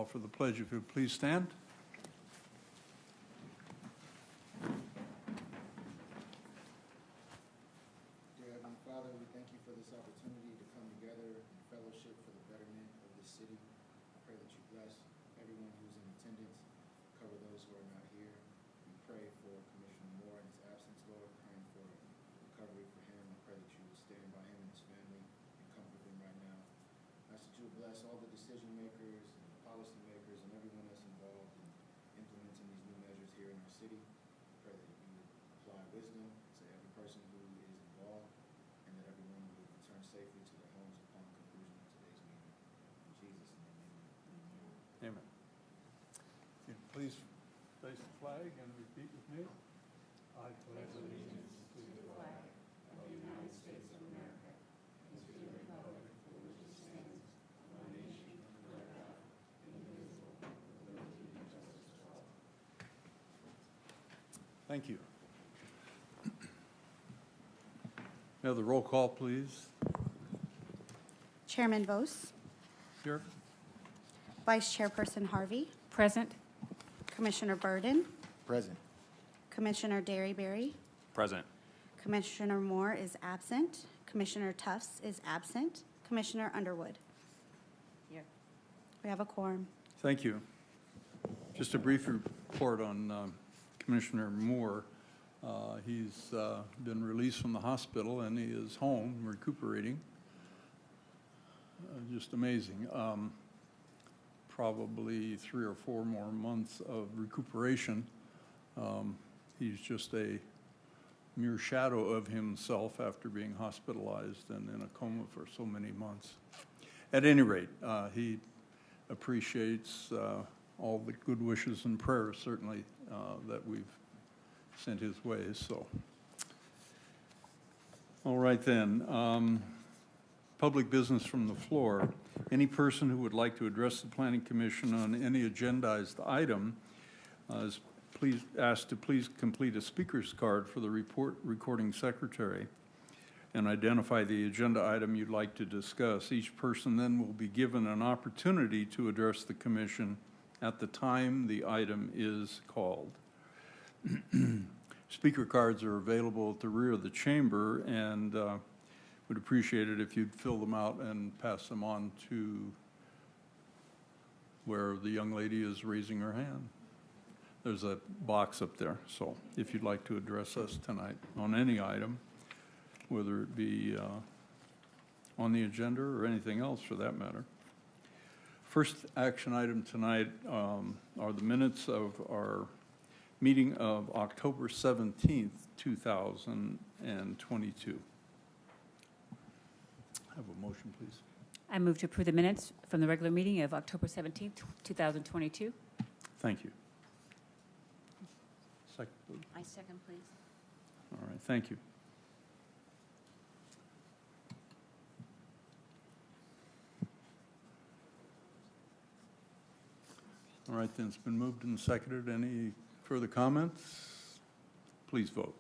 call for the pledge. If you'd please stand. Dear Heavenly Father, we thank you for this opportunity to come together in fellowship for the betterment of this city. I pray that you bless everyone who's in attendance, cover those who are not here. We pray for Commissioner Moore in his absence, Lord, praying for recovery for him. I pray that you would stand by him and his family and comfort them right now. I ask that you would bless all the decision makers and policy makers and everyone that's involved in implementing these new measures here in our city. I pray that you would apply wisdom to every person who is involved, and that everyone will return safely to their homes upon the conclusion of today's meeting. In Jesus' name, amen. Amen. If you'd please face the flag and repeat with me. I pledge allegiance to the flag of the United States of America and to the republic for which it stands, one nation, under God, indivisible, with liberty and justice for all. Thank you. May I have the roll call, please? Chairman Vos, Here. Vice Chairperson Harvey, Present. Commissioner Burden, Present. Commissioner Derryberry, Present. Commissioner Moore is absent, Commissioner Tufts is absent, Commissioner Underwood. Here. We have a quorum. Thank you. Just a brief report on Commissioner Moore. He's been released from the hospital and he is home recuperating. Just amazing. Probably 3 or 4 more months of recuperation. He's just a mere shadow of himself after being hospitalized and in a coma for so many months. At any rate, he appreciates all the good wishes and prayers, certainly, that we've sent his way. So, all right then. Public business from the floor. Any person who would like to address the Planning Commission on any agendized item is please asked to please complete a speaker's card for the recording secretary and identify the agenda item you'd like to discuss. Each person then will be given an opportunity to address the commission at the time the item is called. Speaker cards are available at the rear of the chamber, and would appreciate it if you'd fill them out and pass them on to where the young lady is raising her hand. There's a box up there, so if you'd like to address us tonight on any item, whether it be on the agenda or anything else for that matter. First action item tonight are the minutes of our meeting of October 17th, 2022. Have a motion, please. I move to approve the minutes from the regular meeting of October 17th, 2022. Thank you. Second, please. I second, please. All right, thank you. All right, then it's been moved and seconded. Any further comments? Please vote.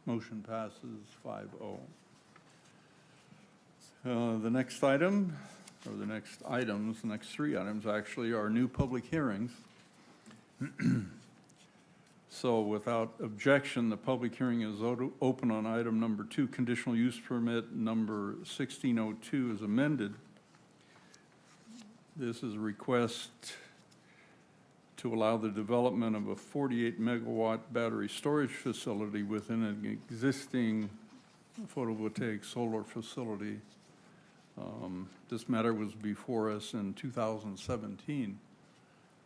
Motion passes 5-0. The next item, or the next items, the next 3 items actually are new public hearings. So without objection, the public hearing is open on item number 2, conditional use permit number 1602 is amended. This is a request to allow the development of a 48 megawatt battery storage facility within an existing photovoltaic solar facility. This matter was before us in 2017.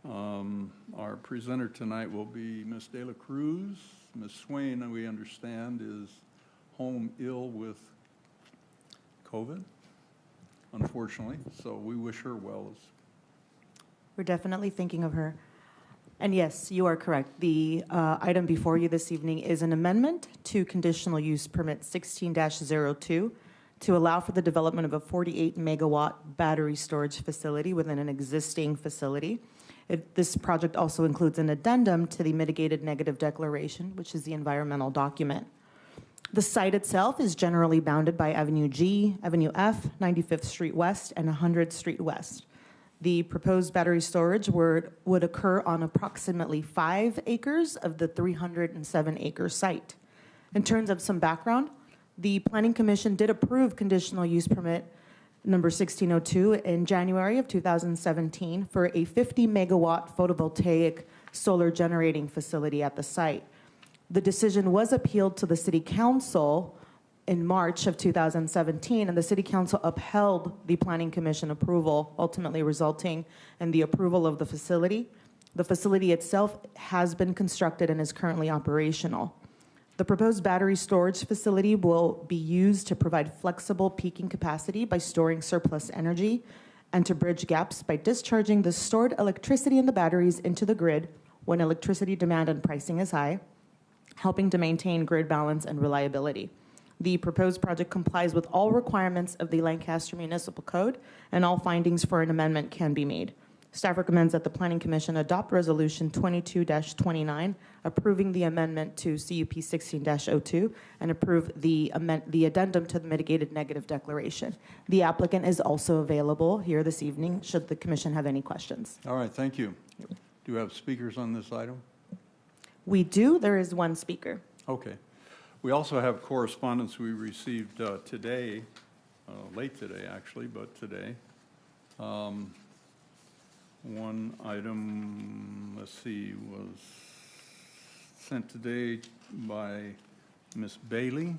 Our presenter tonight will be Ms. De La Cruz. Ms. Swain, we understand, is home ill with COVID, unfortunately, so we wish her well. We're definitely thinking of her. And yes, you are correct. The item before you this evening is an amendment to conditional use permit 16-02 to allow for the development of a 48 megawatt battery storage facility within an existing facility. This project also includes an addendum to the mitigated negative declaration, which is the environmental document. The site itself is generally bounded by Avenue G, Avenue F, 95th Street West, and 100th Street West. The proposed battery storage would occur on approximately 5 acres of the 307-acre site. In terms of some background, the Planning Commission did approve conditional use permit number 1602 in January of 2017 for a 50-megawatt photovoltaic solar generating facility at the site. The decision was appealed to the City Council in March of 2017, and the City Council upheld the Planning Commission approval, ultimately resulting in the approval of the facility. The facility itself has been constructed and is currently operational. The proposed battery storage facility will be used to provide flexible peaking capacity by storing surplus energy and to bridge gaps by discharging the stored electricity in the batteries into the grid when electricity demand and pricing is high, helping to maintain grid balance and reliability. The proposed project complies with all requirements of the Lancaster Municipal Code, and all findings for an amendment can be made. Staff recommends that the Planning Commission adopt Resolution 22-29, approving the amendment to CUP 16-02, and approve the addendum to the mitigated negative declaration. The applicant is also available here this evening, should the Commission have any questions. All right, thank you. Do you have speakers on this item? We do. There is one speaker. Okay. We also have correspondence we received today, late today, actually, but today. One item, let's see, was sent today by Ms. Bailey.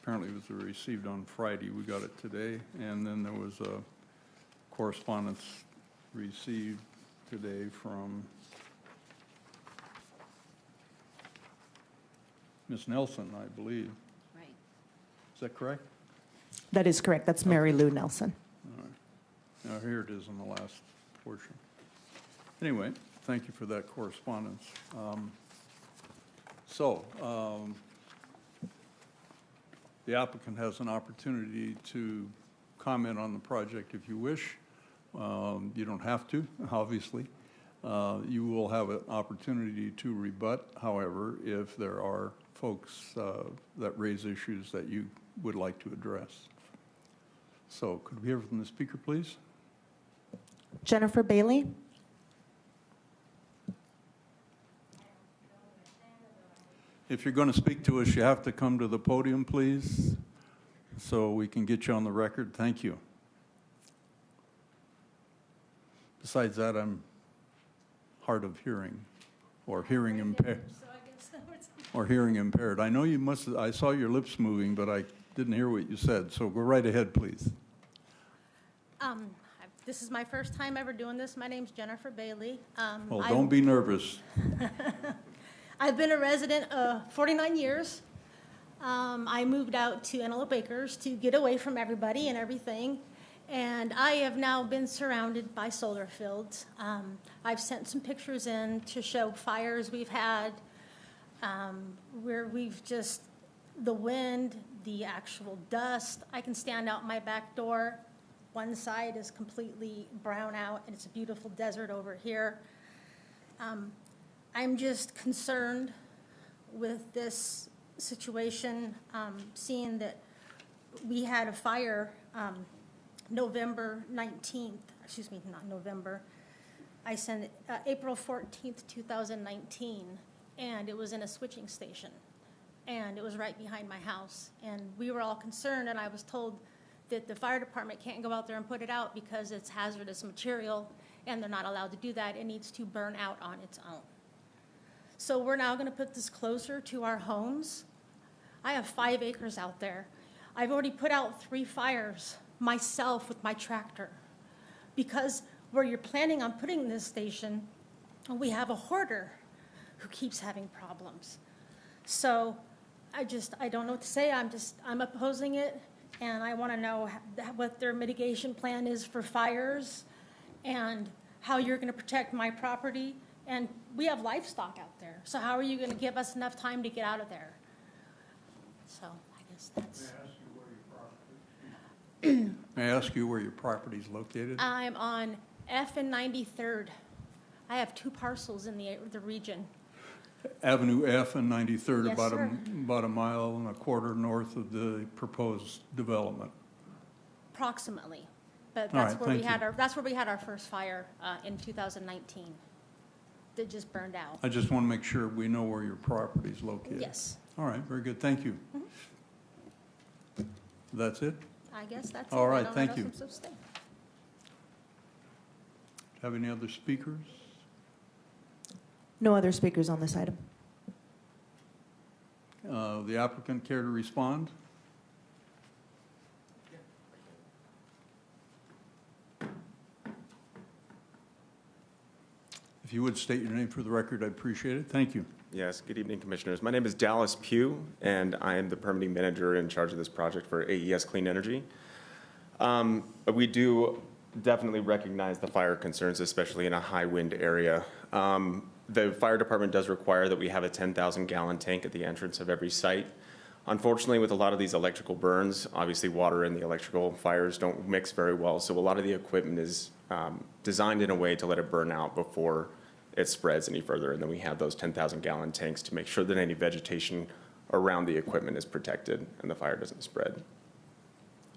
Apparently it was received on Friday. We got it today. And then there was a correspondence received today from Ms. Nelson, I believe. Right. Is that correct? That is correct. That's Mary Lou Nelson. All right. Now, here it is in the last portion. Anyway, thank you for that correspondence. The applicant has an opportunity to comment on the project if you wish. You don't have to, obviously. You will have an opportunity to rebut, however, if there are folks that raise issues that you would like to address. So could we hear from the speaker, please? Jennifer Bailey. If you're going to speak to us, you have to come to the podium, please, so we can get you on the record. Thank you. Besides that, I'm hard of hearing, or hearing impaired. Or hearing impaired. I know you must, I saw your lips moving, but I didn't hear what you said, so go right ahead, please. This is my first time ever doing this. My name's Jennifer Bailey. Well, don't be nervous. I've been a resident 49 years. I moved out to Antelope Acres to get away from everybody and everything. And I have now been surrounded by solar fields. I've sent some pictures in to show fires we've had, where we've just, the wind, the actual dust. I can stand out my back door. One side is completely brown out, and it's a beautiful desert over here. I'm just concerned with this situation, seeing that we had a fire November 19th, excuse me, not November. I sent it April 14th, 2019, and it was in a switching station, and it was right behind my house. And we were all concerned, and I was told that the fire department can't go out there and put it out because it's hazardous material, and they're not allowed to do that. It needs to burn out on its own. So we're now going to put this closer to our homes. I have 5 acres out there. I've already put out 3 fires myself with my tractor, because where you're planning on putting this station, we have a hoarder who keeps having problems. So I don't know what to say. I'm opposing it, and I want to know what their mitigation plan is for fires and how you're going to protect my property. And we have livestock out there, so how are you going to give us enough time to get out of there? So I guess that's. May I ask you where your property is located? I'm on F and 93rd. I have 2 parcels in the region. Avenue F and 93rd, Yes, sir. about a mile and a quarter north of the proposed development. Approximately. But All that's right, where we thank had you. that's where we had our first fire in 2019 that just burned out. I just want to make sure we know where your property is located. Yes, All right, very good, thank you. That's it? I guess that's it. All I right, don't thank know you. if I'm supposed to stay. Have any other speakers? No other speakers on this item. The applicant care to respond? If you would state your name for the record, I'd appreciate it. Thank you. Yes, good evening, Commissioners. My name is Dallas Pugh, and I am the permitting manager in charge of this project for AES Clean Energy. We do definitely recognize the fire concerns, especially in a high wind area. The fire department does require that we have a 10,000-gallon tank at the entrance of every site. Unfortunately, with a lot of these electrical burns, obviously water and the electrical fires don't mix very well, so a lot of the equipment is designed in a way to let it burn out before it spreads any further. And then we have those 10,000-gallon tanks to make sure that any vegetation around the equipment is protected and the fire doesn't spread.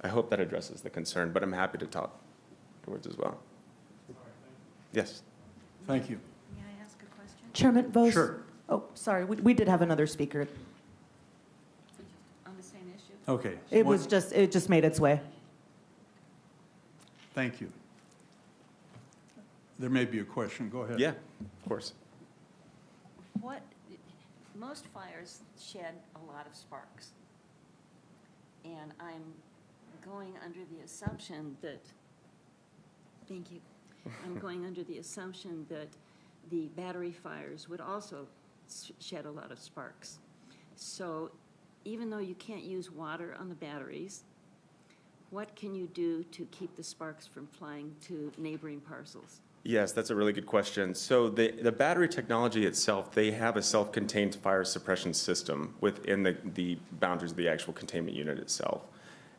I hope that addresses the concern, but I'm happy to talk towards as well. Yes. Thank you. May I ask a question? Chairman Vos? Sure. Oh, sorry, we did have another speaker. On the same issue? Okay. It just made its way. Thank you. There may be a question. Go ahead. Yeah, of course. Most fires shed a lot of sparks. And I'm going under the assumption that, thank you, I'm going under the assumption that the battery fires would also shed a lot of sparks. So even though you can't use water on the batteries, what can you do to keep the sparks from flying to neighboring parcels? Yes, that's a really good question. So the battery technology itself, they have a self-contained fire suppression system within the boundaries of the actual containment unit itself.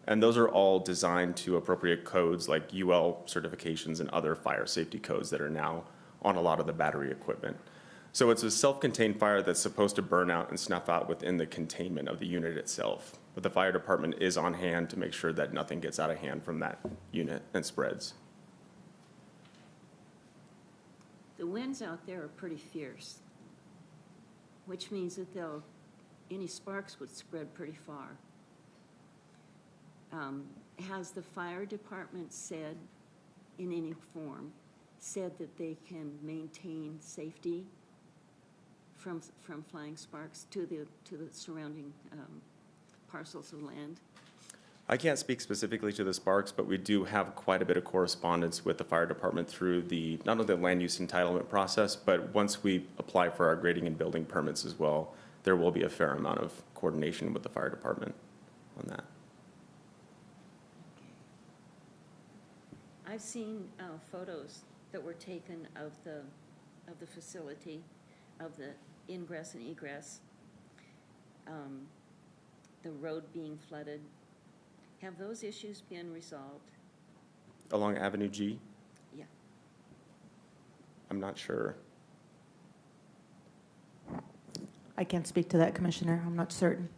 And those are all designed to appropriate codes like UL certifications and other fire safety codes that are now on a lot of the battery equipment. So it's a self-contained fire that's supposed to burn out and snuff out within the containment of the unit itself. But the fire department is on hand to make sure that nothing gets out of hand from that unit and spreads. The winds out there are pretty fierce, which means that any sparks would spread pretty far. Has the fire department said, in any form, said that they can maintain safety from flying sparks to the surrounding parcels of land? I can't speak specifically to the sparks, but we do have quite a bit of correspondence with the fire department through not only the land use entitlement process, but once we apply for our grading and building permits as well, there will be a fair amount of coordination with the fire department on that. I've seen photos that were taken of the facility, of the ingress and egress, the road being flooded. Have those issues been resolved? Along Avenue G? Yeah. I'm not sure. I can't speak to that, Commissioner. I'm not certain.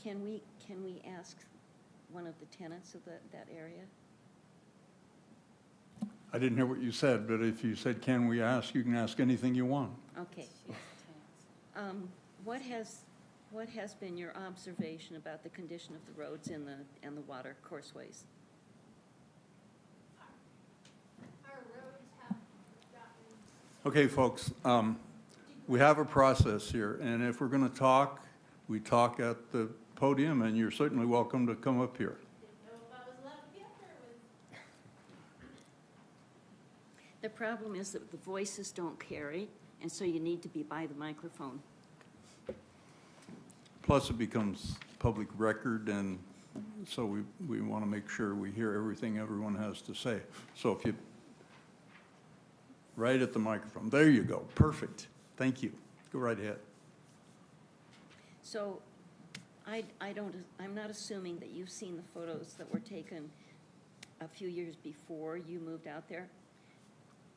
Can we ask one of the tenants of that area? I didn't hear what you said, but if you said, can we ask, you can ask anything you want. Okay. What has been your observation about the condition of the roads and the water courseways? Okay, folks, we have a process here, and if we're going to talk, we talk at the podium, and you're certainly welcome to come up here. The problem is that the voices don't carry, and so you need to be by the microphone. Plus, it becomes public record, and so we want to make sure we hear everything everyone has to say. So if you, right at the microphone, there you go, perfect, thank you. Go right ahead. So I'm not assuming that you've seen the photos that were taken a few years before you moved out there.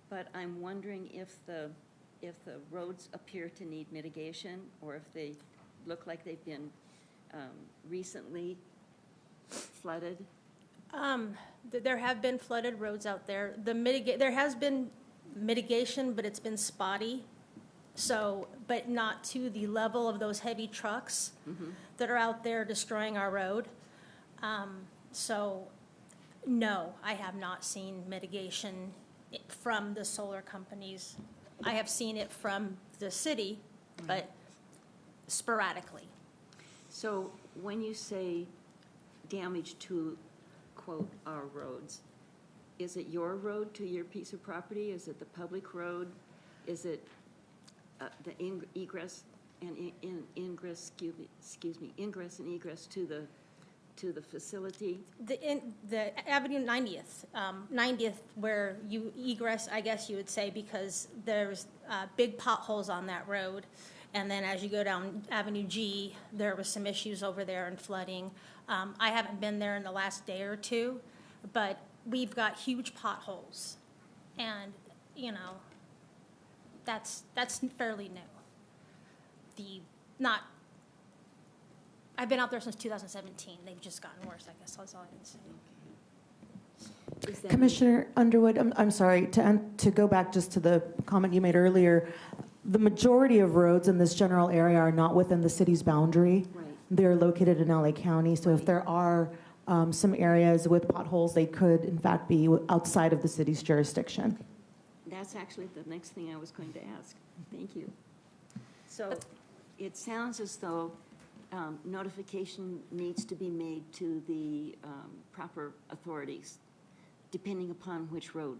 But I'm wondering if the roads appear to need mitigation, or if they look like they've been recently flooded. There have been flooded roads out there. There has been mitigation, but it's been spotty. So, but not to the level of those heavy trucks that are out there destroying our road. So, no, I have not seen mitigation from the solar companies. I have seen it from the city, but sporadically. So when you say damage to, quote, our roads, is it your road to your piece of property? Is it the public road? Is it the egress and ingress, ingress and egress to the facility? The Avenue 90th, where you egress, I guess you would say, because there's big potholes on that road. And then as you go down Avenue G, there was some issues over there and flooding. I haven't been there in the last day or two, but we've got huge potholes. And, you know, that's fairly new. I've been out there since 2017. They've just gotten worse, I guess. That's all I can say. Is that- Commissioner Underwood, I'm sorry, to go back just to the comment you made earlier, the majority of roads in this general area are not within the city's boundary. Right. They're located in LA County, so if there are some areas with potholes, they could in fact be outside of the city's jurisdiction. That's actually the next thing I was going to ask. Thank you. So it sounds as though notification needs to be made to the proper authorities, depending upon which road.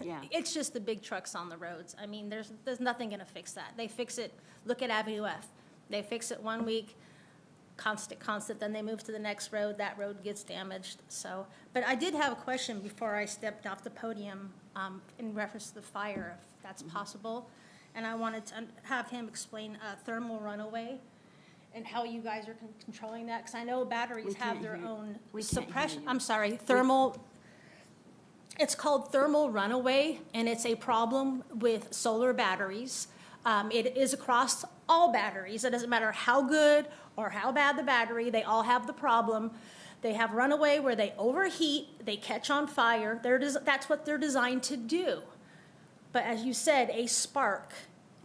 Yeah. It's just the big trucks on the roads. I mean, there's nothing going to fix that. They fix it, look at Avenue F. They fix it 1 week, constant, then they move to the next road, that road gets damaged, so. But I did have a question before I stepped off the podium in reference to the fire, if that's possible. And I wanted to have him explain thermal runaway and how you guys are controlling that, because I know batteries We have can't their hear you. own We can't hear suppression. you. I'm sorry, thermal. It's called thermal runaway, and it's a problem with solar batteries. It is across all batteries. It doesn't matter how good or how bad the battery, they all have the problem. They have runaway where they overheat, they catch on fire. That's what they're designed to do. But as you said, a spark,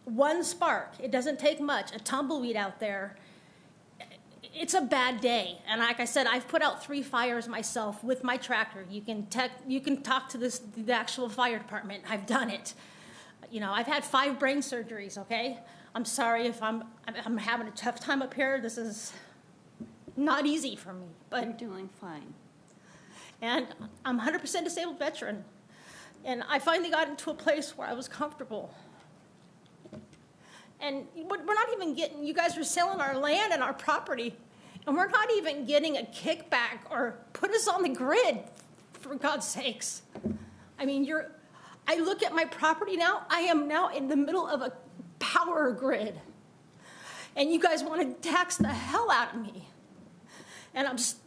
one spark, it doesn't take much, a tumbleweed out there, it's a bad day. And like I said, I've put out 3 fires myself with my tractor. You can talk to the actual fire department. I've done it. You know, I've had 5 brain surgeries, okay? I'm sorry if I'm having a tough time up here. This is not easy for me, but You're doing fine. and I'm 100% disabled veteran. And I finally got into a place where I was comfortable. And we're not even getting, you guys are selling our land and our property, and we're not even getting a kickback or put us on the grid, for God's sakes. I mean, I look at my property now, I am now in the middle of a power grid. And you guys want to tax the hell out of me. And I'm just,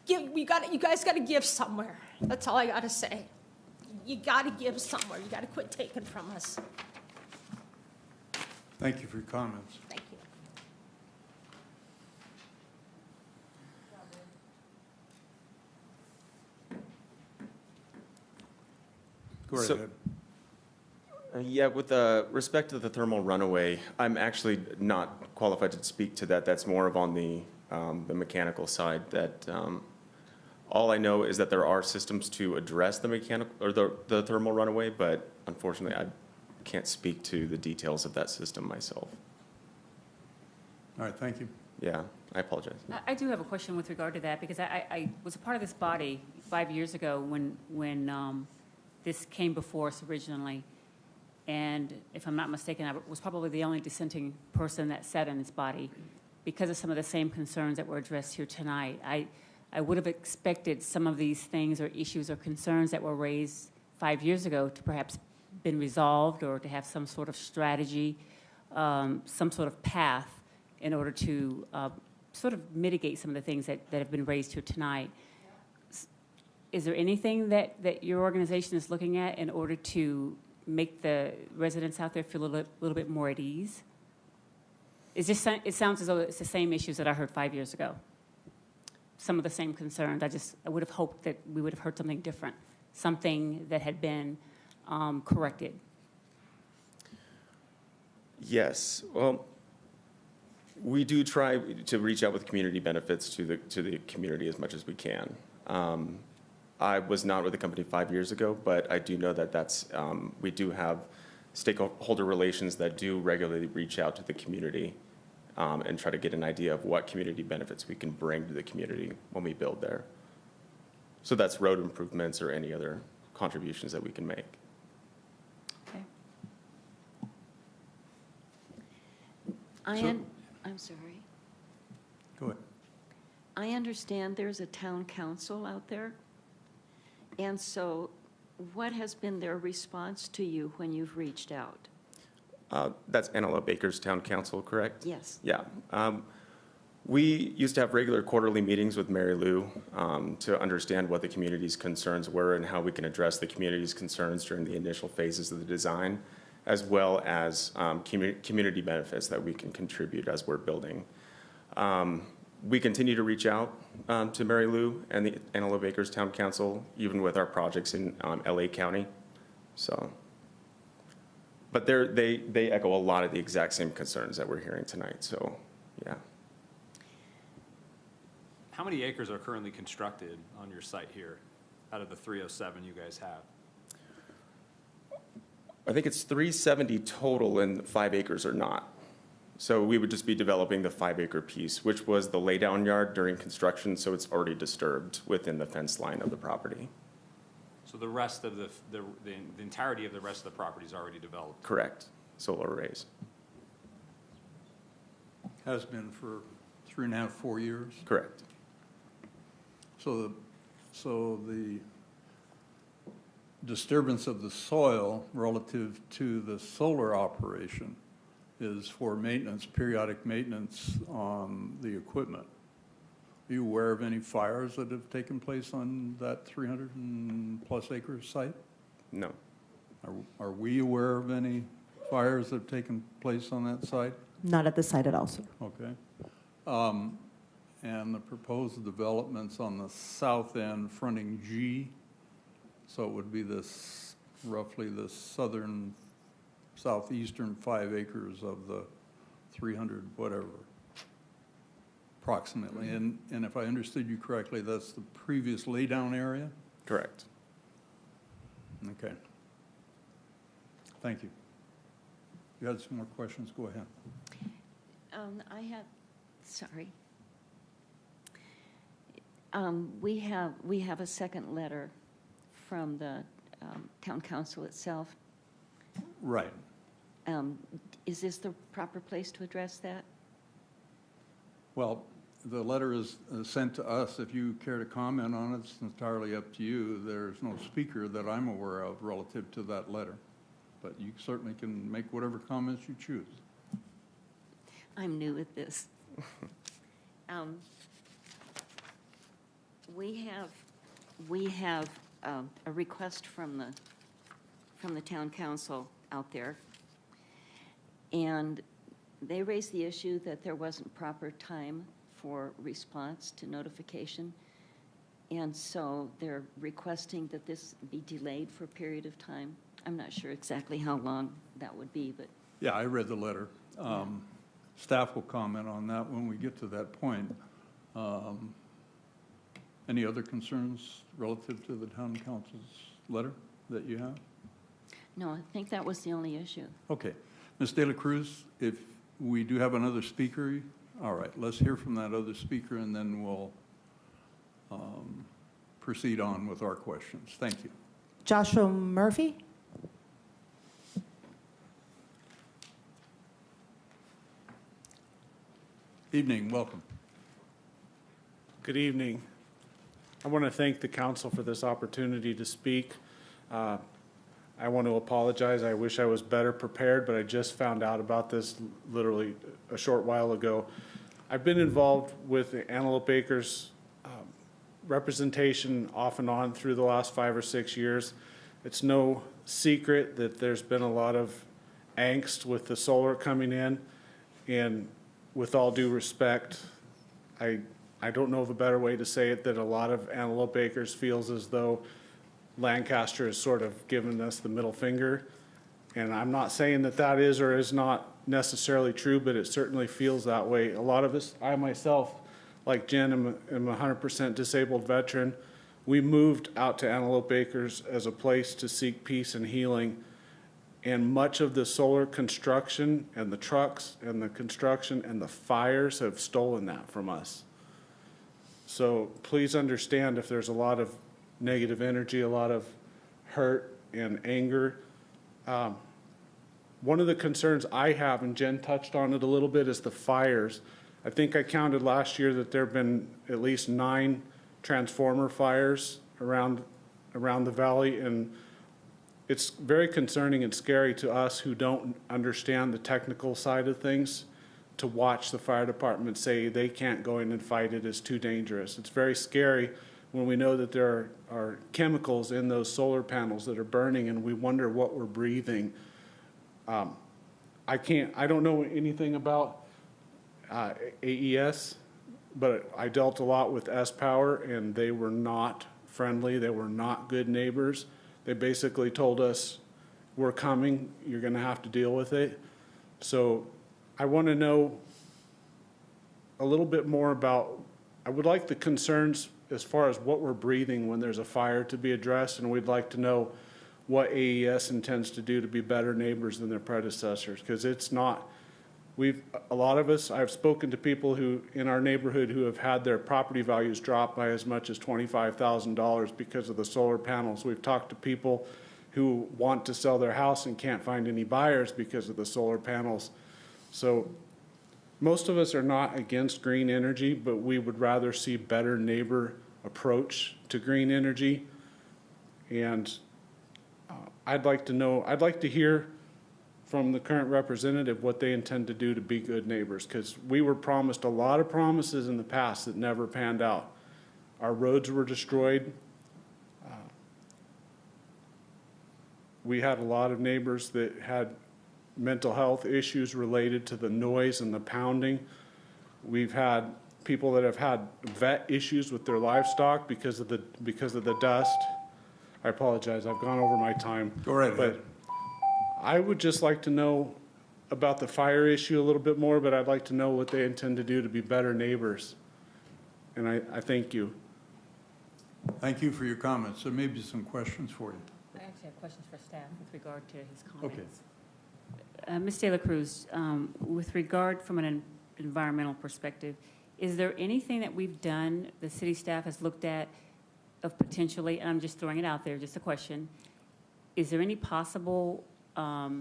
you guys got to give somewhere. That's all I got to say. You got to give somewhere. You got to quit taking from us. Thank you for your comments. Thank you. Go right So- ahead. Yeah, with respect to the thermal runaway, I'm actually not qualified to speak to that. That's more of on the mechanical side. That all I know is that there are systems to address the mechanical or the thermal runaway, but unfortunately, I can't speak to the details of that system myself. All right, thank you. Yeah, I apologize. I do have a question with regard to that, because I was a part of this body 5 years ago when this came before us originally. And if I'm not mistaken, I was probably the only dissenting person that sat in this body because of some of the same concerns that were addressed here tonight. I would have expected some of these things or issues or concerns that were raised 5 years ago to perhaps been resolved, or to have some sort of strategy, some sort of path in order to sort of mitigate some of the things that have been raised here tonight. is there anything that your organization is looking at in order to make the residents out there feel a little bit more at ease? It sounds as though it's the same issues that I heard 5 years ago. Some of the same concerns. I would have hoped that we would have heard something different, something that had been corrected. Yes, well, we do try to reach out with community benefits to the community as much as we can. I was not with the company 5 years ago, but I do know that we do have stakeholder relations that do regularly reach out to the community and try to get an idea of what community benefits we can bring to the community when we build there. So that's road improvements or any other contributions that we can make. Okay. I'm sorry. Go ahead. I understand there's a town council out there. And so what has been their response to you when you've reached out? That's Antelope Acres Town Council, correct? Yes. Yeah. We used to have regular quarterly meetings with Mary Lou to understand what the community's concerns were and how we can address the community's concerns during the initial phases of the design, as well as community benefits that we can contribute as we're building. We continue to reach out to Mary Lou and the Antelope Acres Town Council, even with our projects in LA County. So, but they echo a lot of the exact same concerns that we're hearing tonight. So, yeah. How many acres are currently constructed on your site here out of the 307 you guys have? I think it's 370 total and 5 acres are not. So we would just be developing the 5-acre piece, which was the laydown yard during construction, so it's already disturbed within the fence line of the property. So the rest of the entirety of the rest of the property is already developed? Correct. Solar arrays. Has been for 3.5, 4 years. Correct. So the disturbance of the soil relative to the solar operation is for maintenance, periodic maintenance on the equipment. Are you aware of any fires that have taken place on that 300+ acre site? No. Are we aware of any fires that have taken place on that site? Not at the site at all, sir. Okay. And the proposed developments on the south end fronting G, so it would be this, roughly the southeastern 5 acres of the 300 whatever, approximately. And if I understood you correctly, that's the previous laydown area? Correct. Okay. Thank you. You had some more questions? Go ahead. Sorry. We have a second letter from the town council itself. Right. Is this the proper place to address that? Well, the letter is sent to us. If you care to comment on it, it's entirely up to you. There's no speaker that I'm aware of relative to that letter. But you certainly can make whatever comments you choose. I'm new at this. We have a request from the town council out there, and they raised the issue that there wasn't proper time for response to notification, and so they're requesting that this be delayed for a period of time. I'm not sure exactly how long that would be, but Yeah, I read the letter. Staff will comment on that when we get to that point. Any other concerns relative to the town council's letter that you have? no, I think that was the only issue. Okay. Ms. De La Cruz, if we do have another speaker, all right, let's hear from that other speaker, and then we'll proceed on with our questions. Thank you. Joshua Murphy? Evening, welcome. Good evening. I want to thank the council for this opportunity to speak. I want to apologize. I wish I was better prepared, but I just found out about this literally a short while ago. I've been involved with the Antelope Acres representation off and on through the last 5 or 6 years. It's no secret that there's been a lot of angst with the solar coming in. And with all due respect, I don't know of a better way to say it, that a lot of Antelope Acres feels as though Lancaster has sort of given us the middle finger. And I'm not saying that that is or is not necessarily true, but it certainly feels that way. A lot of us, I myself, like Jen, am a 100% disabled veteran. We moved out to Antelope Acres as a place to seek peace and healing. And much of the solar construction and the trucks and the construction and the fires have stolen that from us. So please understand if there's a lot of negative energy, a lot of hurt and anger. One of the concerns I have, and Jen touched on it a little bit, is the fires. I think I counted last year that there have been at least 9 transformer fires around the valley, and it's very concerning and scary to us who don't understand the technical side of things to watch the fire department say they can't go in and fight it, it's too dangerous. It's very scary when we know that there are chemicals in those solar panels that are burning and we wonder what we're breathing. I don't know anything about AES, but I dealt a lot with S-Power, and they were not friendly. They were not good neighbors. They basically told us, we're coming, you're going to have to deal with it. So I want to know a little bit more about, I would like the concerns as far as what we're breathing when there's a fire to be addressed, and we'd like to know what AES intends to do to be better neighbors than their predecessors, because it's not, a lot of us, I've spoken to people who, in our neighborhood, who have had their property values drop by as much as $25,000 because of the solar panels. We've talked to people who want to sell their house and can't find any buyers because of the solar panels. So most of us are not against green energy, but we would rather see better neighbor approach to green energy. And I'd like to hear from the current representative what they intend to do to be good neighbors, because we were promised a lot of promises in the past that never panned out. Our roads were destroyed. We had a lot of neighbors that had mental health issues related to the noise and the pounding. We've had people that have had vet issues with their livestock because of the dust. I apologize, I've gone over my time. Go right ahead. But I would just like to know about the fire issue a little bit more, but I'd like to know what they intend to do to be better neighbors. And I thank you. Thank you for your comments. There may be some questions for you. I actually have questions for staff with regard to his comments. Ms. De La Cruz, with regard from an environmental perspective, is there anything that we've done, the city staff has looked at of potentially, and I'm just throwing it out there, just a question, is there any possible, at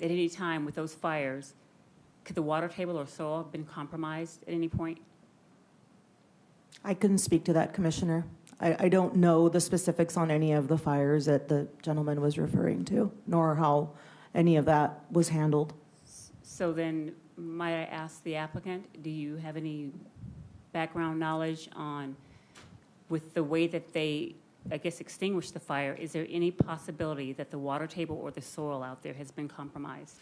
any time with those fires, could the water table or soil have been compromised at any point? I couldn't speak to that, Commissioner. I don't know the specifics on any of the fires that the gentleman was referring to, nor how any of that was handled. So then, might I ask the applicant, do you have any background knowledge on, with the way that they, I guess, extinguished the fire, is there any possibility that the water table or the soil out there has been compromised?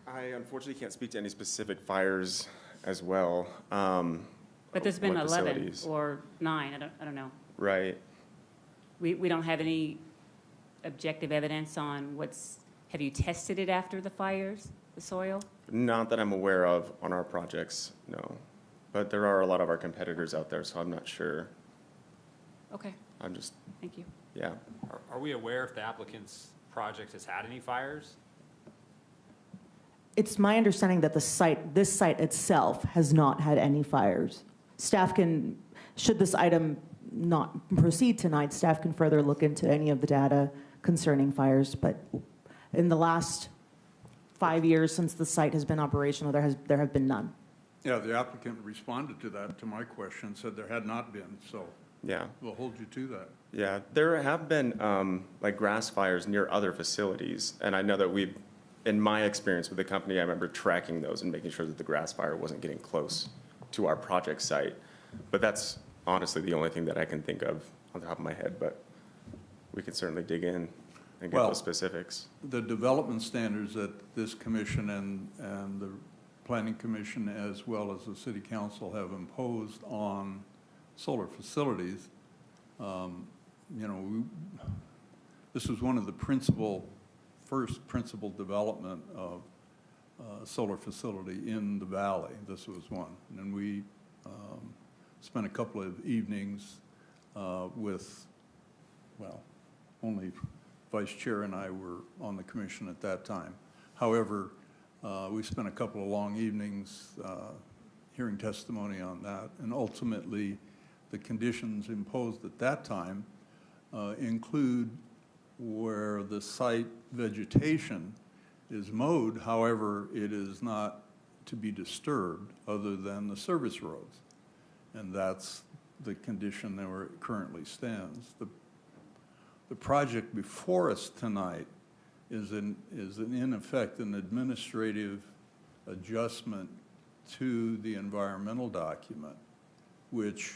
I unfortunately can't speak to any specific fires as well. But there's been what 11 facilities. or 9, I don't know. Right. We don't have any objective evidence on have you tested it after the fires, the soil? Not that I'm aware of on our projects, no. But there are a lot of our competitors out there, so I'm not sure. Okay, I'm just, thank you. yeah. Are we aware if the applicant's project has had any fires? It's my understanding that this site itself has not had any fires. Staff can, should this item not proceed tonight, staff can further look into any of the data concerning fires, but in the last 5 years since the site has been operational, there have been none. Yeah, the applicant responded to that, to my question, said there had not been, so Yeah. we'll hold you to that. Yeah, there have been like grass fires near other facilities, and I know that in my experience with the company, I remember tracking those and making sure that the grass fire wasn't getting close to our project site. But that's honestly the only thing that I can think of on the top of my head, but we can certainly dig in and get Well, those specifics. The development standards that this commission and the planning commission, as well as the city council, have imposed on solar facilities, you know, this was one of the first principal development of solar facility in the valley. This was one. And we spent a couple of evenings with, well, only Vice Chair and I were on the commission at that time. However, we spent a couple of long evenings hearing testimony on that, and ultimately the conditions imposed at that time include where the site vegetation is mowed, however, it is not to be disturbed other than the service roads. And that's the condition that where it currently stands. The project before us tonight is in effect an administrative adjustment to the environmental document, which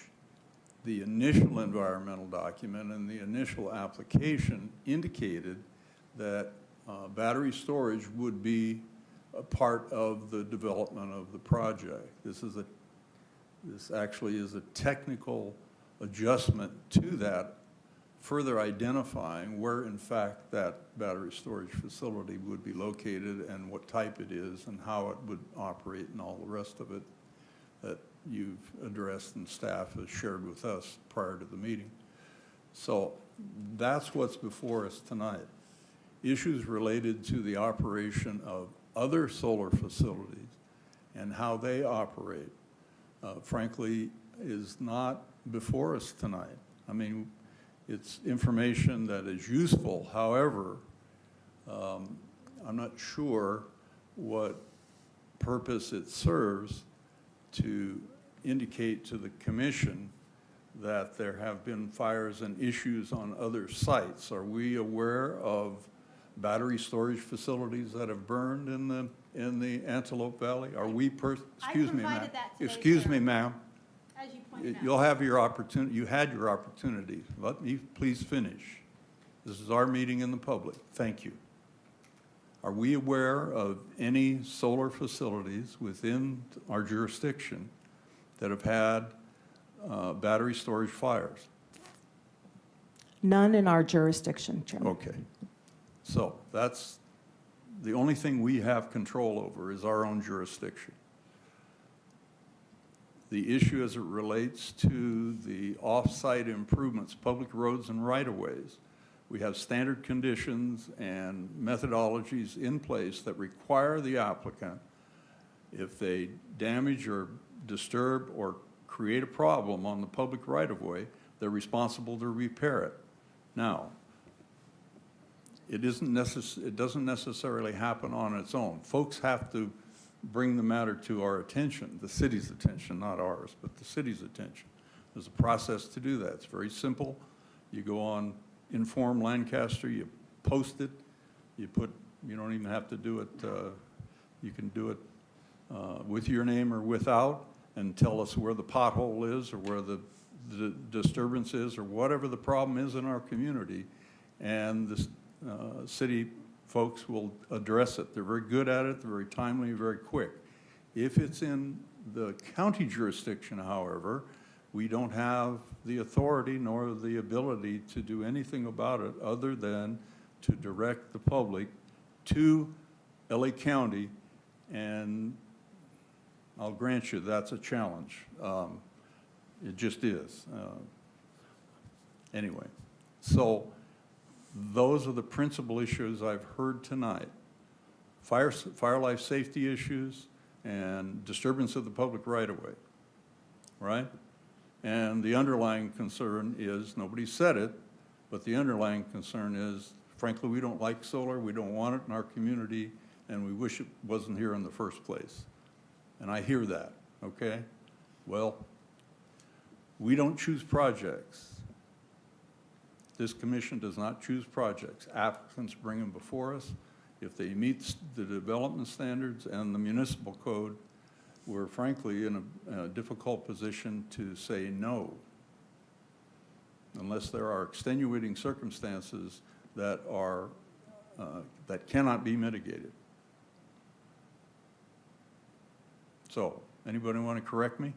the initial environmental document and the initial application indicated that battery storage would be a part of the development of the project. This actually is a technical adjustment to that, further identifying where in fact that battery storage facility would be located and what type it is and how it would operate and all the rest of it that you've addressed and staff has shared with us prior to the meeting. So that's what's before us tonight. Issues related to the operation of other solar facilities and how they operate, frankly, is not before us tonight. I mean, it's information that is useful. However, I'm not sure what purpose it serves to indicate to the commission that there have been fires and issues on other sites. Are we aware of battery storage facilities that have burned in the Antelope Valley? Are we, excuse me, ma'am. provided that today, Excuse sir. me, ma'am. As you pointed out. You'll have your opportunity, you had your opportunity. Let me please finish. This is our meeting in the public. Thank you. Are we aware of any solar facilities within our jurisdiction that have had battery storage fires? None in our jurisdiction, Chairman. Okay. So that's the only thing we have control over is our own jurisdiction. The issue as it relates to the off-site improvements, public roads and right-of-ways, we have standard conditions and methodologies in place that require the applicant, if they damage or disturb or create a problem on the public right-of-way, they're responsible to repair it. Now, it doesn't necessarily happen on its own. Folks have to bring the matter to our attention, the city's attention, not ours, but the city's attention. There's a process to do that. It's very simple. You go on Inform Lancaster, you post it, you don't even have to do it, you can do it with your name or without, and tell us where the pothole is or where the disturbance is or whatever the problem is in our community, and the city folks will address it. They're very good at it, they're very timely, very quick. If it's in the county jurisdiction, however, we don't have the authority nor the ability to do anything about it other than to direct the public to LA County, and I'll grant you that's a challenge. It just is. Anyway, so those are the principal issues I've heard tonight. Fire life safety issues and disturbance of the public right-of-way, right? And the underlying concern is, nobody said it, but the underlying concern is, frankly, we don't like solar, we don't want it in our community, and we wish it wasn't here in the first place. And I hear that, okay? Well, we don't choose projects. This commission does not choose projects. Applicants bring them before us. If they meet the development standards and the municipal code, we're frankly in a difficult position to say no, unless there are extenuating circumstances that are, that cannot be mitigated. So, anybody want to correct me?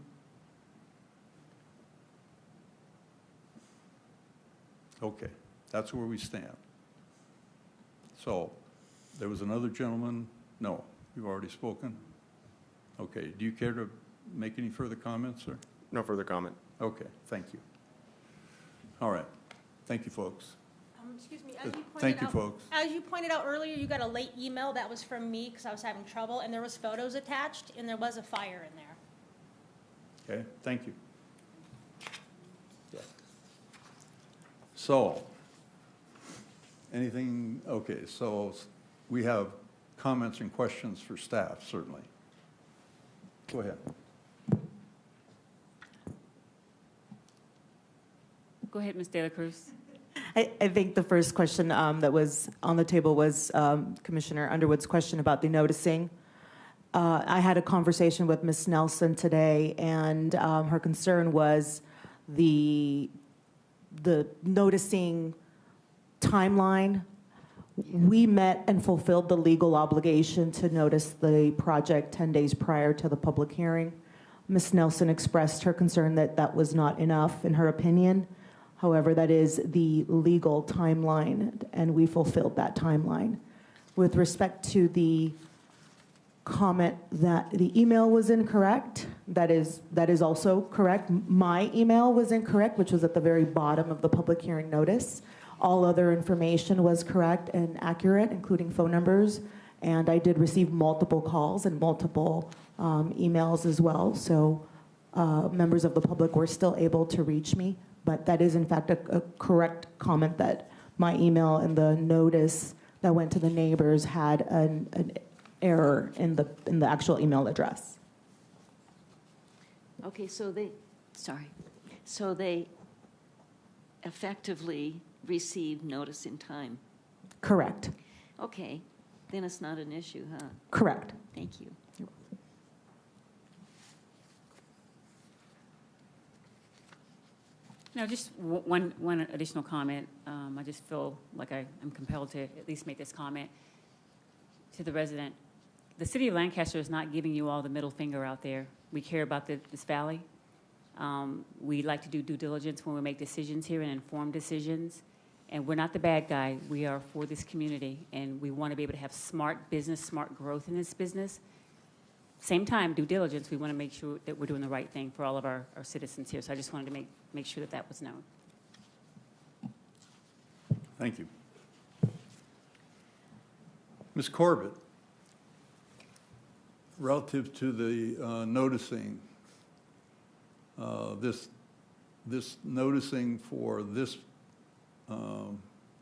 Okay, that's where we stand. So, there was another gentleman, no, you've already spoken? Okay, do you care to make any further comments, sir? No further comment. Okay, thank you. All right, thank you, folks. Excuse me, as you pointed out. Thank you, folks. As you pointed out earlier, you got a late email that was from me because I was having trouble, and there was photos attached, and there was a fire in there. Okay, thank you. So, anything, okay, so we have comments and questions for staff, certainly. Go ahead. Go ahead, Ms. De La Cruz. I think the first question that was on the table was Commissioner Underwood's question about the noticing. I had a conversation with Ms. Nelson today, and her concern was the noticing timeline. We met and fulfilled the legal obligation to notice the project 10 days prior to the public hearing. Ms. Nelson expressed her concern that that was not enough, in her opinion. However, that is the legal timeline, and we fulfilled that timeline. With respect to the comment that the email was incorrect, that is also correct. My email was incorrect, which was at the very bottom of the public hearing notice. All other information was correct and accurate, including phone numbers, and I did receive multiple calls and multiple emails as well, so members of the public were still able to reach me. But that is, in fact, a correct comment that my email and the notice that went to the neighbors had an error in the actual email address. Okay, so they effectively received notice in time. Correct. Okay, then it's not an issue, huh? Correct. Thank you. No, just one additional comment. I just feel like I am compelled to at least make this comment to the resident. The city of Lancaster is not giving you all the middle finger out there. We care about this valley. We like to do due diligence when we make decisions here and informed decisions. And we're not the bad guy. We are for this community, and we want to be able to have smart business, smart growth in this business. Same time, due diligence, we want to make sure that we're doing the right thing for all of our citizens here. So I just wanted to make sure that was known. Thank you. Ms. Corbett, relative to the noticing, this noticing for this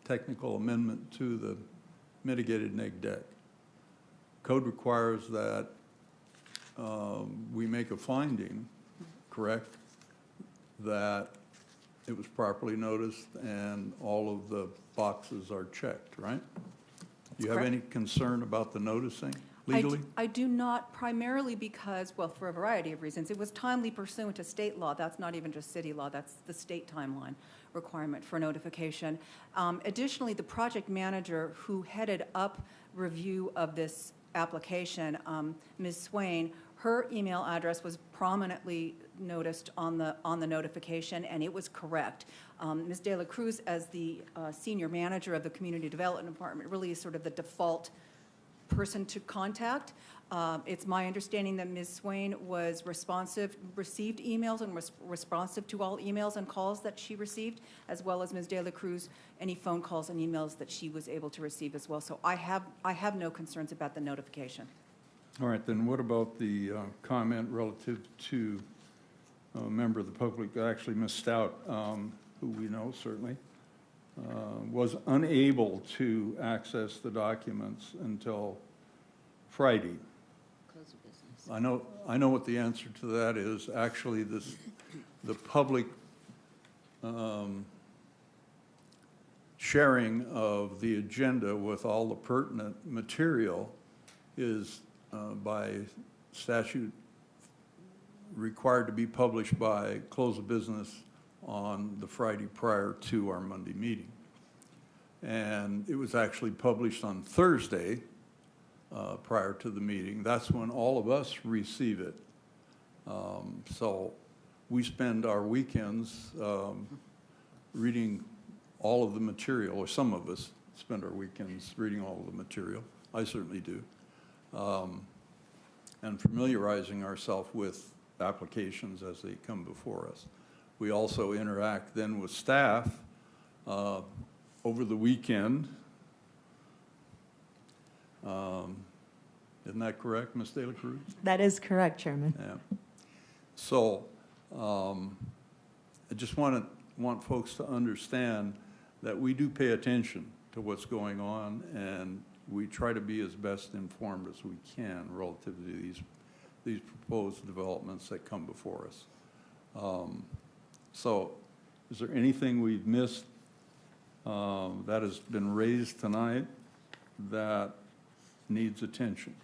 technical amendment to the mitigated neg deck, code requires that we make a finding, correct, that it was properly noticed and all of the boxes are checked, right? Do you have any concern about the noticing legally? I do not, primarily because, well, for a variety of reasons. It was timely pursuant to state law. That's not even just city law. That's the state timeline requirement for notification. Additionally, the project manager who headed up review of this application, Ms. Swain, her email address was prominently noticed on the notification, and it was correct. Ms. De La Cruz, as the senior manager of the Community Development Department, really is sort of the default person to contact. It's my understanding that Ms. Swain was responsive, received emails and was responsive to all emails and calls that she received, as well as Ms. De La Cruz, any phone calls and emails that she was able to receive as well. So I have no concerns about the notification. All right, then what about the comment relative to a member of the public, actually Ms. Stout, who we know certainly, was unable to access the documents until Friday? Close of business. I know what the answer to that is. Actually, the public sharing of the agenda with all the pertinent material is by statute required to be published by close of business on the Friday prior to our Monday meeting. And it was actually published on Thursday prior to the meeting. That's when all of us receive it. So we spend our weekends reading all of the material, or some of us spend our weekends reading all of the material. I certainly do. And familiarizing ourselves with applications as they come before us. We also interact then with staff over the weekend. Isn't that correct, Ms. De La Cruz? That is correct, Chairman. Yeah. So I just want folks to understand that we do pay attention to what's going on, and we try to be as best informed as we can relative to these proposed developments that come before us. So is there anything we've missed that has been raised tonight that needs attention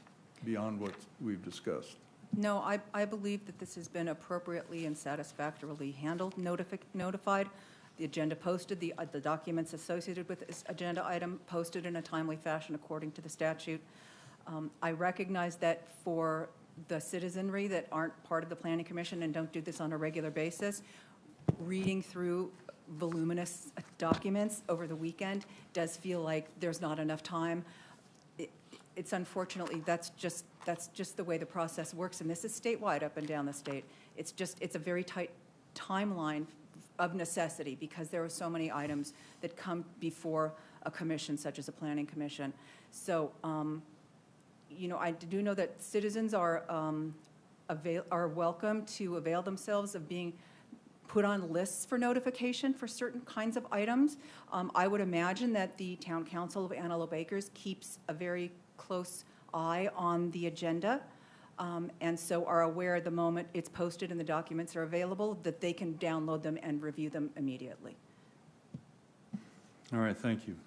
beyond what we've discussed? No, I believe that this has been appropriately and satisfactorily handled, notified, the agenda posted, the documents associated with this agenda item posted in a timely fashion according to the statute. I recognize that for the citizenry that aren't part of the Planning Commission and don't do this on a regular basis, reading through voluminous documents over the weekend does feel like there's not enough time. It's unfortunately, that's just the way the process works, and this is statewide up and down the state. It's a very tight timeline of necessity because there are so many items that come before a commission such as a planning commission. So, you know, I do know that citizens are welcome to avail themselves of being put on lists for notification for certain kinds of items. I would imagine that the Town Council of Antelope Acres keeps a very close eye on the agenda, and so are aware the moment it's posted and the documents are available that they can download them and review them immediately. All right, thank you.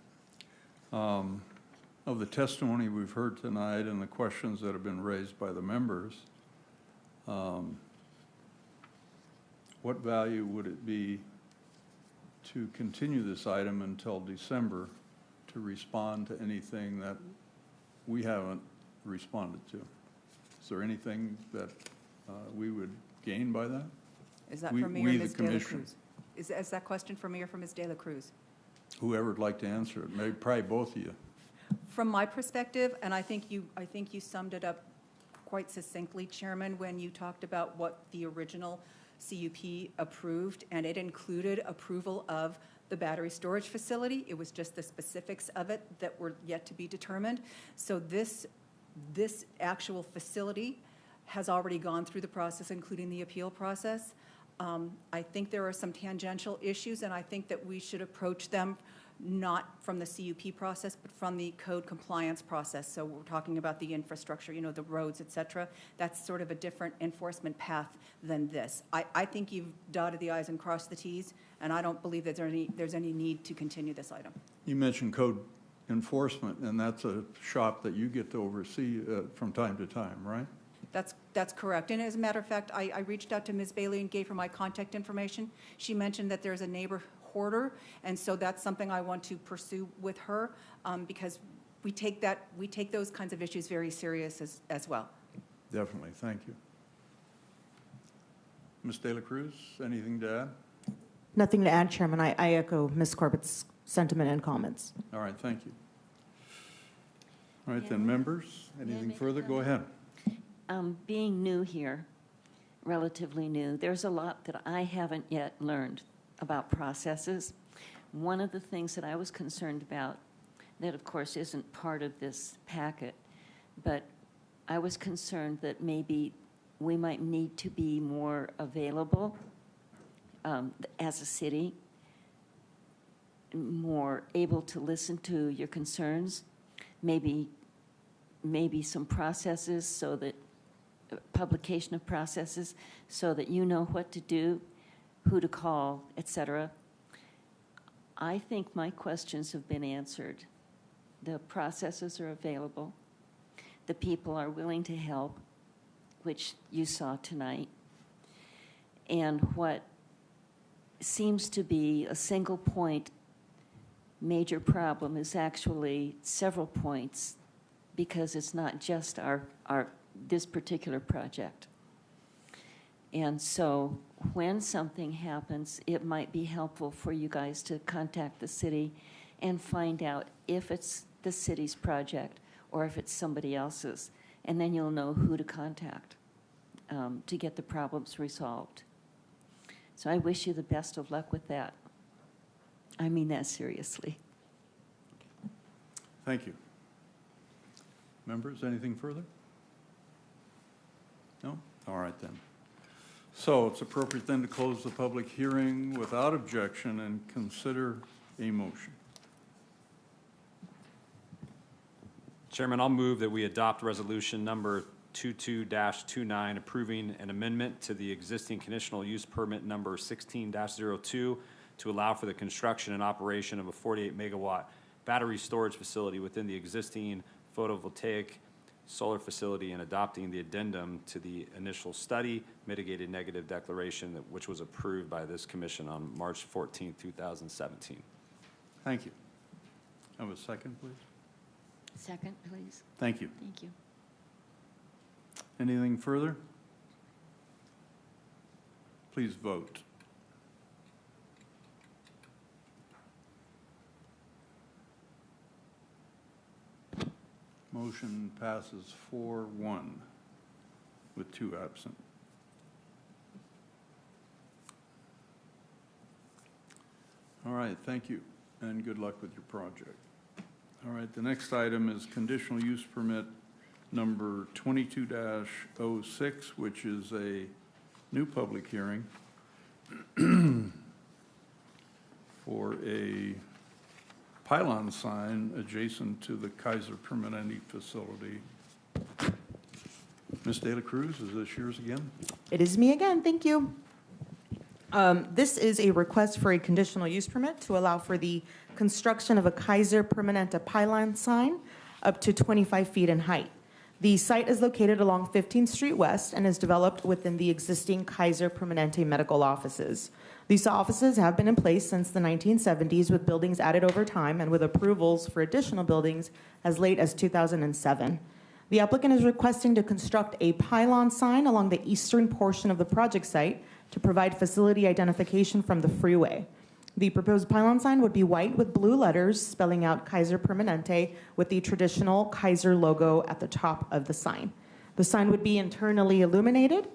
Of the testimony we've heard tonight and the questions that have been raised by the members, what value would it be to continue this item until December to respond to anything that we haven't responded to? Is there anything that we would gain by that? Is that We- for me we, or the Ms. De La commission. Cruz? Is that question for me or for Ms. De La Cruz? Whoever would like to answer it, maybe probably both of you. From my perspective, and I think you summed it up quite succinctly, Chairman, when you talked about what the original CUP approved, and it included approval of the battery storage facility. It was just the specifics of it that were yet to be determined. So this actual facility has already gone through the process, including the appeal process. I think there are some tangential issues, and I think that we should approach them not from the CUP process, but from the code compliance process. So we're talking about the infrastructure, you know, the roads, et cetera. That's sort of a different enforcement path than this. I think you've dotted the i's and crossed the t's, and I don't believe that there's any need to continue this item. You mentioned code enforcement, and that's a shop that you get to oversee from time to time, right? That's correct. And as a matter of fact, I reached out to Ms. Bailey and gave her my contact information. She mentioned that there's a neighbor hoarder, and so that's something I want to pursue with her because we take those kinds of issues very serious as well. Definitely, thank you. Ms. De La Cruz, anything to add? Nothing to add, Chairman. I echo Ms. Corbett's sentiment and comments. All right, thank you. All right, Yeah. then, members, anything make a further? Go comment? ahead. Being new here, relatively new, there's a lot that I haven't yet learned about processes. One of the things that I was concerned about, that of course isn't part of this packet, but I was concerned that maybe we might need to be more available as a city, more able to listen to your concerns, maybe some processes so that publication of processes so that you know what to do, who to call, et cetera. I think my questions have been answered. The processes are available. The people are willing to help, which you saw tonight. And what seems to be a single point major problem is actually several points, because it's not just this particular project. And so when something happens, it might be helpful for you guys to contact the city and find out if it's the city's project or if it's somebody else's. And then you'll know who to contact to get the problems resolved. So I wish you the best of luck with that. I mean that seriously. Thank you. Members, anything further? No? All right then. So it's appropriate then to close the public hearing without objection and consider a motion. Chairman, I'll move that we adopt resolution number 22-29, approving an amendment to the existing conditional use permit number 16-02 to allow for the construction and operation of a 48-megawatt battery storage facility within the existing photovoltaic solar facility, and adopting the addendum to the initial study mitigated negative declaration which was approved by this commission on March 14, 2017. Thank you. Have a second, please. Second, please. Thank you. Thank you. Anything further? Please vote. Motion passes 4-1 with 2 absent. All right, thank you, and good luck with your project. All right, the next item is conditional use permit number 22-06, which is a new public hearing for a pylon sign adjacent to the Kaiser Permanente facility. Ms. De La Cruz, is this yours again? It is me again, thank you. This is a request for a conditional use permit to allow for the construction of a Kaiser Permanente pylon sign up to 25 feet in height. The site is located along 15th Street West and is developed within the existing Kaiser Permanente medical offices. These offices have been in place since the 1970s, with buildings added over time and with approvals for additional buildings as late as 2007. The applicant is requesting to construct a pylon sign along the eastern portion of the project site to provide facility identification from the freeway. The proposed pylon sign would be white with blue letters spelling out Kaiser Permanente with the traditional Kaiser logo at the top of the sign. The sign would be internally illuminated.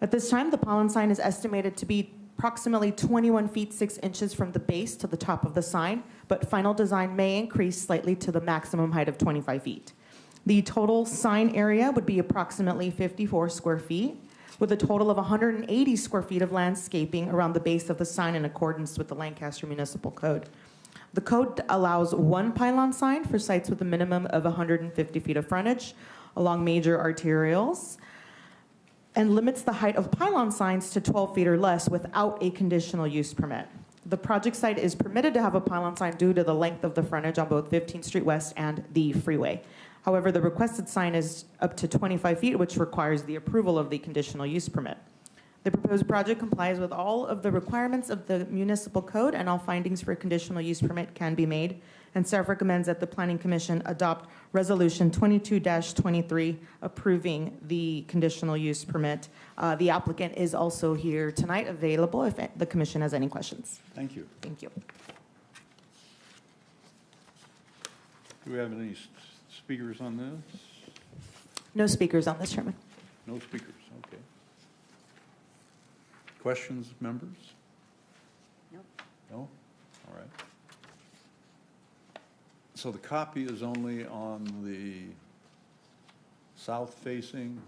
At this time, the pylon sign is estimated to be approximately 21 feet 6 inches from the base to the top of the sign, but final design may increase slightly to the maximum height of 25 feet. The total sign area would be approximately 54 square feet, with a total of 180 square feet of landscaping around the base of the sign in accordance with the Lancaster Municipal Code. The code allows one pylon sign for sites with a minimum of 150 feet of frontage along major arterials, and limits the height of pylon signs to 12 feet or less without a conditional use permit. The project site is permitted to have a pylon sign due to the length of the frontage on both 15th Street West and the freeway. However, the requested sign is up to 25 feet, which requires the approval of the conditional use permit. The proposed project complies with all of the requirements of the municipal code, and all findings for a conditional use permit can be made. And staff recommends that the Planning Commission adopt Resolution 22-23 approving the conditional use permit. The applicant is also here tonight, available if the commission has any questions. Thank you. Thank you. Do we have any speakers on this? No speakers on this, Chairman. No speakers, okay. Questions, members? Nope. No? All right. So the copy is only on the south facing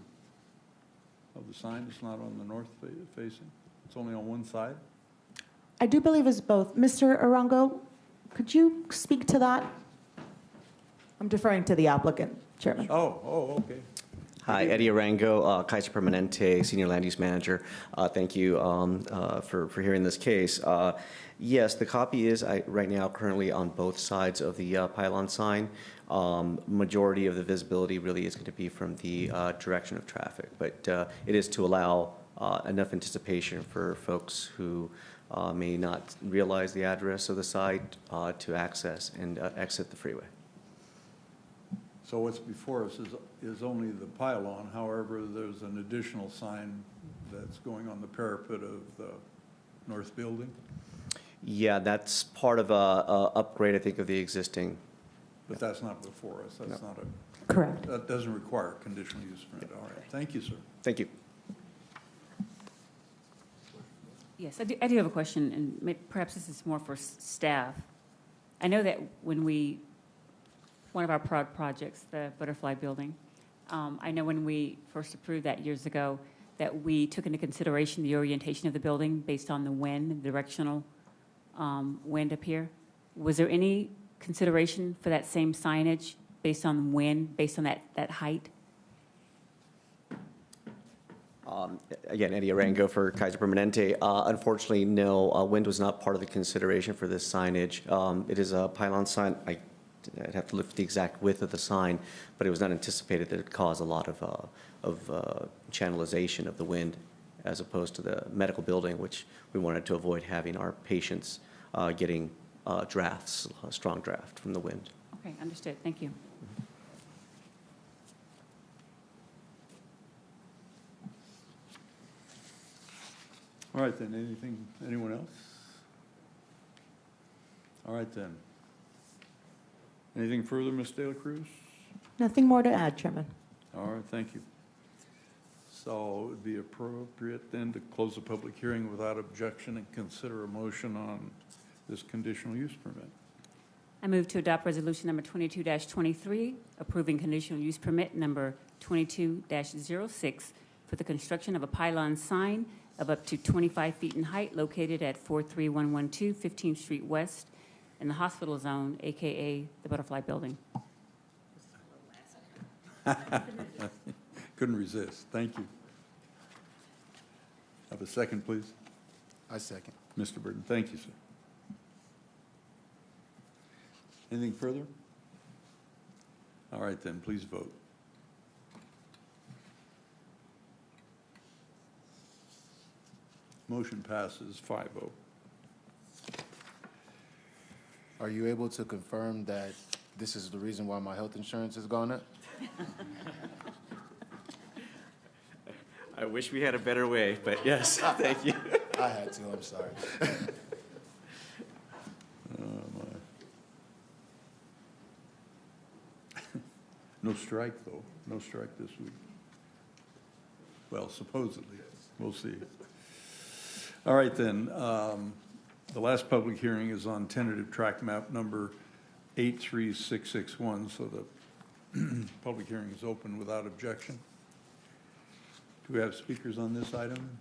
of the sign? It's not on the north facing? It's only on one side? I do believe it's both. Mr. Arango, could you speak to that? I'm deferring to the applicant, Chairman. Oh, okay. Hi, Eddie Arango, Kaiser Permanente, Senior Land Use Manager. Thank you for hearing this case. Yes, the copy is right now currently on both sides of the pylon sign. Majority of the visibility really is going to be from the direction of traffic, but it is to allow enough anticipation for folks who may not realize the address of the site to access and exit the freeway. So what's before us is only the pylon. However, there's an additional sign that's going on the parapet of the north building, Yeah, that's part of a upgrade, I think, of the existing. but that's not before us. That's not Correct. that doesn't require a conditional use permit. All right, thank you, sir. Thank you. Yes, I do have a question, and perhaps this is more for staff. I know that when one of our projects, the Butterfly Building, I know when we first approved that years ago, that we took into consideration the orientation of the building based on the wind, directional wind up here. Was there any consideration for that same signage based on wind, based on that height? Again, Eddie Arango for Kaiser Permanente. Unfortunately, no, wind was not part of the consideration for this signage. It is a pylon sign. I'd have to look at the exact width of the sign, but it was not anticipated that it would cause a lot of channelization of the wind as opposed to the medical building, which we wanted to avoid having our patients getting drafts, a strong draft from the wind. Okay, understood. Thank you. All right, then, anyone else? All right, then. Anything further, Ms. De La Cruz? Nothing more to add, Chairman. All right, thank you. So it would be appropriate then to close the public hearing without objection and consider a motion on this conditional use permit. I move to adopt resolution number 22-23, approving conditional use permit number 22-06 for the construction of a pylon sign of up to 25 feet in height located at 43112 15th Street West in the hospital zone, AKA the Butterfly Building. Couldn't resist. Thank you. Have a second, please. I second. Mr. Burton, thank you, sir. Anything further? All right, then, please vote. Motion passes 5-0. Are you able to confirm that this is the reason why my health insurance has gone up? I wish we had a better way, but yes, thank you. I had to, I'm sorry. No strike, though. No strike this week. Well, supposedly. We'll see. All right, then. The last public hearing is on tentative track map number 83661, so the public hearing is open without objection. Do we have speakers on this item?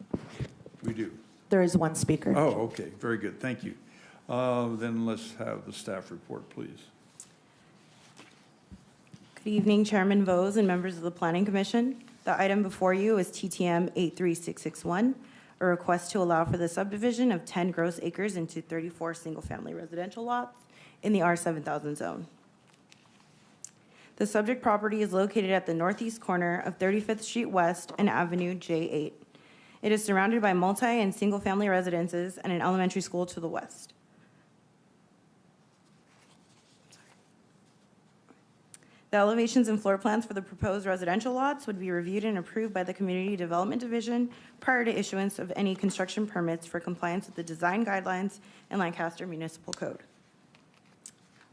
We do. There is one speaker. Oh, okay, very good, thank you. Then let's have the staff report, please. Good evening, Chairman Vose and members of the Planning Commission. The item before you is TTM 83661, a request to allow for the subdivision of 10 gross acres into 34 single-family residential lots in the R7000 zone. The subject property is located at the northeast corner of 35th Street West and Avenue J8. It is surrounded by multi- and single-family residences and an elementary school to the west. The elevations and floor plans for the proposed residential lots would be reviewed and approved by the Community Development Division prior to issuance of any construction permits for compliance with the design guidelines and Lancaster Municipal Code.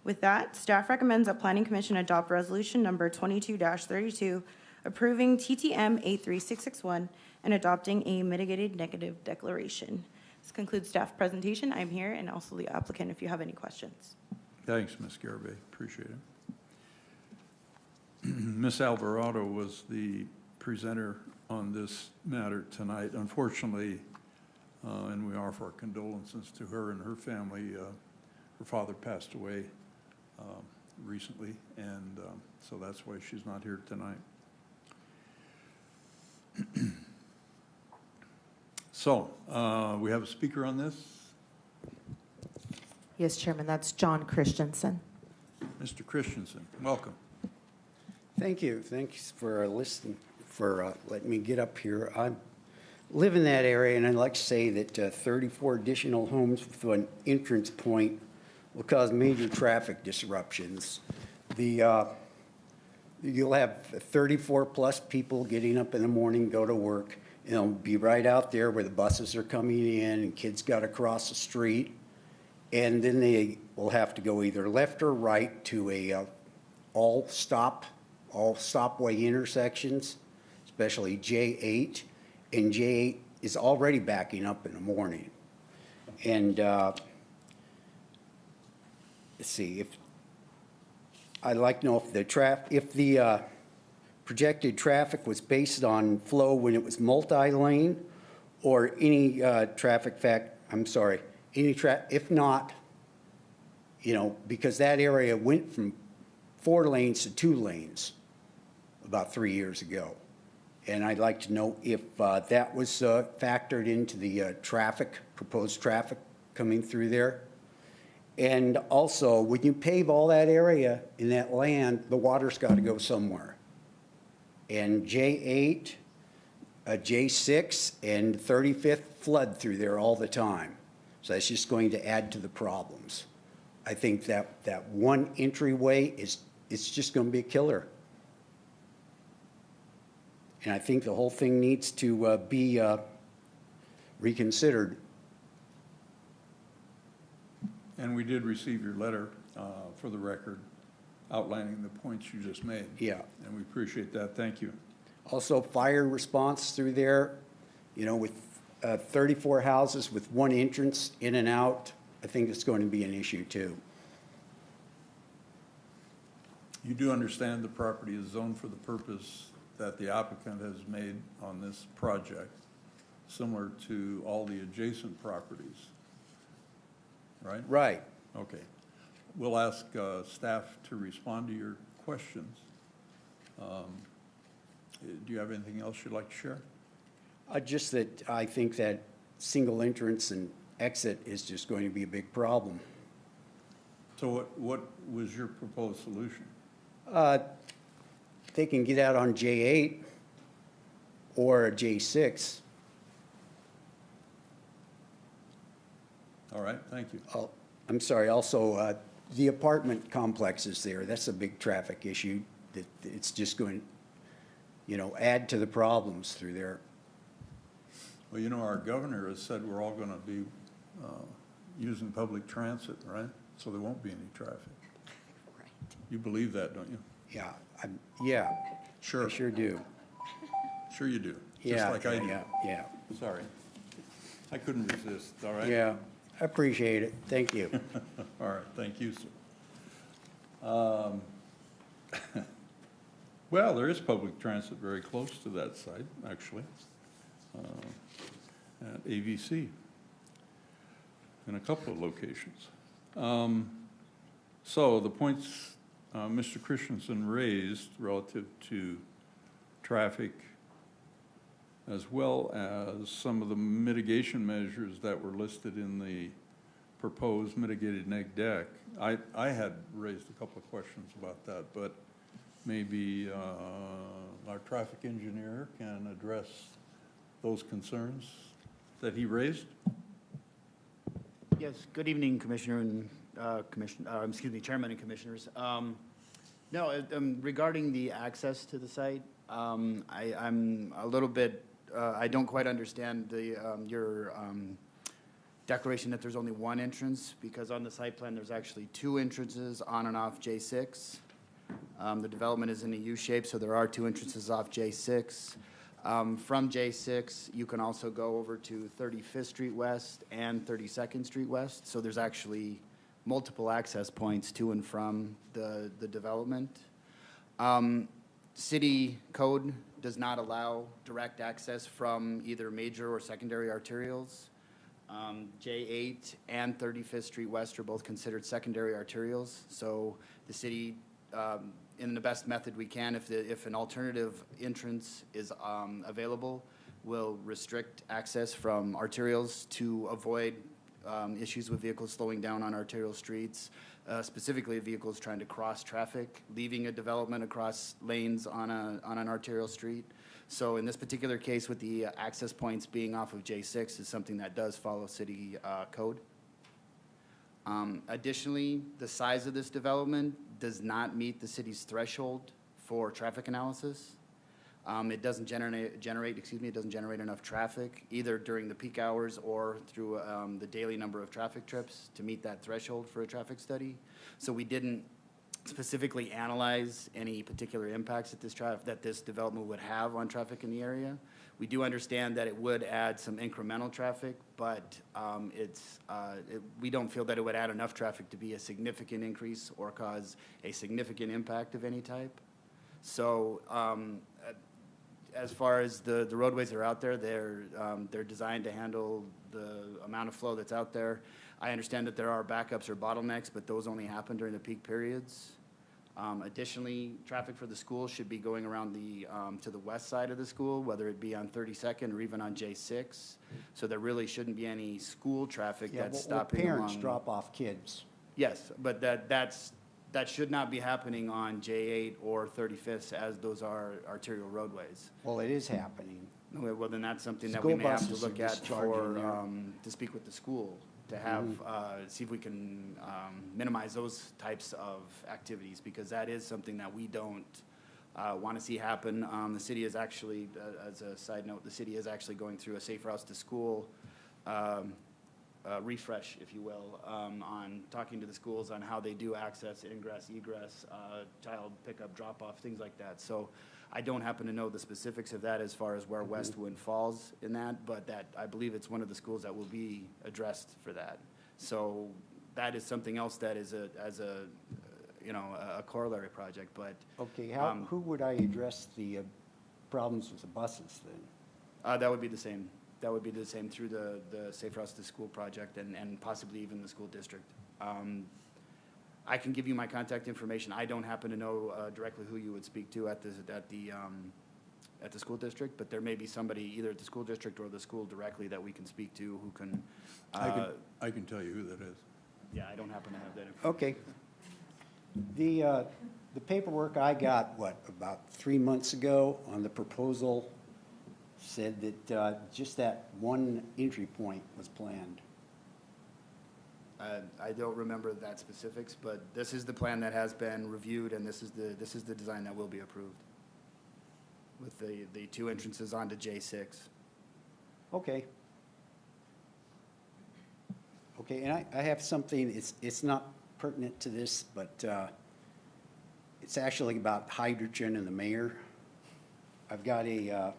With that, staff recommends that Planning Commission adopt resolution number 22-32, approving TTM 83661 and adopting a mitigated negative declaration. This concludes staff presentation. I'm here, and also the applicant if you have any questions. Thanks, Ms. Garabay, appreciate it. Ms. Alvarado was the presenter on this matter tonight. Unfortunately, and we offer our condolences to her and her family. Her father passed away recently, and so that's why she's not here tonight. So, we have a speaker on this. Yes, Chairman, that's John Christensen. Mr. Christensen, welcome. Thank you. Thanks for listening, for letting me get up here. I'm live in that area, and I'd like to say that 34 additional homes with an entrance point will cause major traffic disruptions. You'll have 34-plus people getting up in the morning, go to work, and they'll be right out there where the buses are coming in, and kids got to cross the street. And then they will have to go either left or right to all stopway intersections, especially J8. And J8 is already backing up in the morning. And let's see, I'd like to know if the projected traffic was based on flow when it was multi-lane, or any if not, because that area went from 4 lanes to 2 lanes about 3 years ago. And I'd like to know if that was factored into the proposed traffic coming through there. And also, when you pave all that area in that land, the water's got to go somewhere. And J8, J6, and 35th flood through there all the time. So that's just going to add to the problems. I think that one entryway it's just going to be a killer. And I think the whole thing needs to be reconsidered. And we did receive your letter, for the record, outlining the points you just made. Yeah. And we appreciate that. Thank you. Also, fire response through there, with 34 houses with 1 entrance in and out, I think it's going to be an issue too. You do understand the property is zoned for the purpose that the applicant has made on this project, similar to all the adjacent properties, right? Right. Okay. We'll ask staff to respond to your questions. Do you have anything else you'd like to share? Just that I think that single entrance and exit is just going to be a big problem. So what was your proposed solution? They can get out on J8 or a J6. All right, thank you. I'm sorry, also, the apartment complexes there, that's a big traffic issue. That it's just going, add to the problems through there. Well, our governor has said we're all going to be using public transit, right? So there won't be any traffic. Right. You believe that, don't you? Yeah, yeah. Sure. I sure do. Sure you do. Yeah, Just like I do. Yeah. Sorry. I couldn't resist, all right? Yeah, I appreciate it. Thank you. All right, thank you, sir. Well, there is public transit very close to that site, actually, at AVC in a couple of locations. So the points Mr. Christensen raised relative to traffic, as well as some of the mitigation measures that were listed in the proposed mitigated neg deck. I had raised a couple of questions about that, but maybe our traffic engineer can address those concerns that he raised. Yes, good evening, Commissioner and Chairman and Commissioners. Regarding the access to the site, I'm a little bit, I don't quite understand your declaration that there's only 1 entrance, because on the site plan, there's actually 2 entrances on and off J6. The development is in a U shape, so there are 2 entrances off J6. From J6, you can also go over to 35th Street West and 32nd Street West. So there's actually multiple access points to and from the development. City code does not allow direct access from either major or secondary arterials. J8 and 35th Street West are both considered secondary arterials. So the city, in the best method we can, if an alternative entrance is available, will restrict access from arterials to avoid issues with vehicles slowing down on arterial streets, specifically vehicles trying to cross traffic, leaving a development across lanes on an arterial street. So in this particular case, with the access points being off of J6 is something that does follow city code. Additionally, the size of this development does not meet the city's threshold for traffic analysis. It doesn't generate enough traffic, either during the peak hours or through the daily number of traffic trips to meet that threshold for a traffic study. So we didn't specifically analyze any particular impacts that this development would have on traffic in the area. We do understand that it would add some incremental traffic, but we don't feel that it would add enough traffic to be a significant increase or cause a significant impact of any type. So as far as the roadways that are out there, they're designed to handle the amount of flow that's out there. I understand that there are backups or bottlenecks, but those only happen during the peak periods. Additionally, traffic for the school should be going around to the west side of the school, whether it be on 32nd or even on J6. So there really shouldn't be any school traffic that's stopping along. Parents drop off kids. Yes, but that should not be happening on J8 or 35th, as those are arterial roadways. Well, it is happening. Okay, well, then that's something that we School may have to buses are look at discharging there. to speak with the school, to have, see if we can minimize those types of activities, because that is something that we don't want to see happen. The city is actually, as a side note, the city is actually going through a Safe Routes to School refresh, if you will, on talking to the schools on how they do access, ingress, egress, child pickup, drop-off, things like that. So I don't happen to know the specifics of that as far as where Westwood falls in that, but that, I believe it's one of the schools that will be addressed for that. So that is something else that is a corollary project, but. Okay, who would I address the problems with the buses then? That would be the same. That would be the same through the Safe Routes to School project and possibly even the school district. I can give you my contact information. I don't happen to know directly who you would speak to at the school district, but there may be somebody either at the school district or the school directly that we can speak to who can. I can tell you who that is. Yeah, I don't happen to have that information. Okay. The paperwork I got, about 3 months ago on the proposal said that just that one entry point was planned. I don't remember that specifics, but this is the plan that has been reviewed, and this is the design that will be approved with the two entrances onto J6. Okay. Okay, and I have something, it's not pertinent to this, but it's actually about hydrogen and the mayor. I've got a,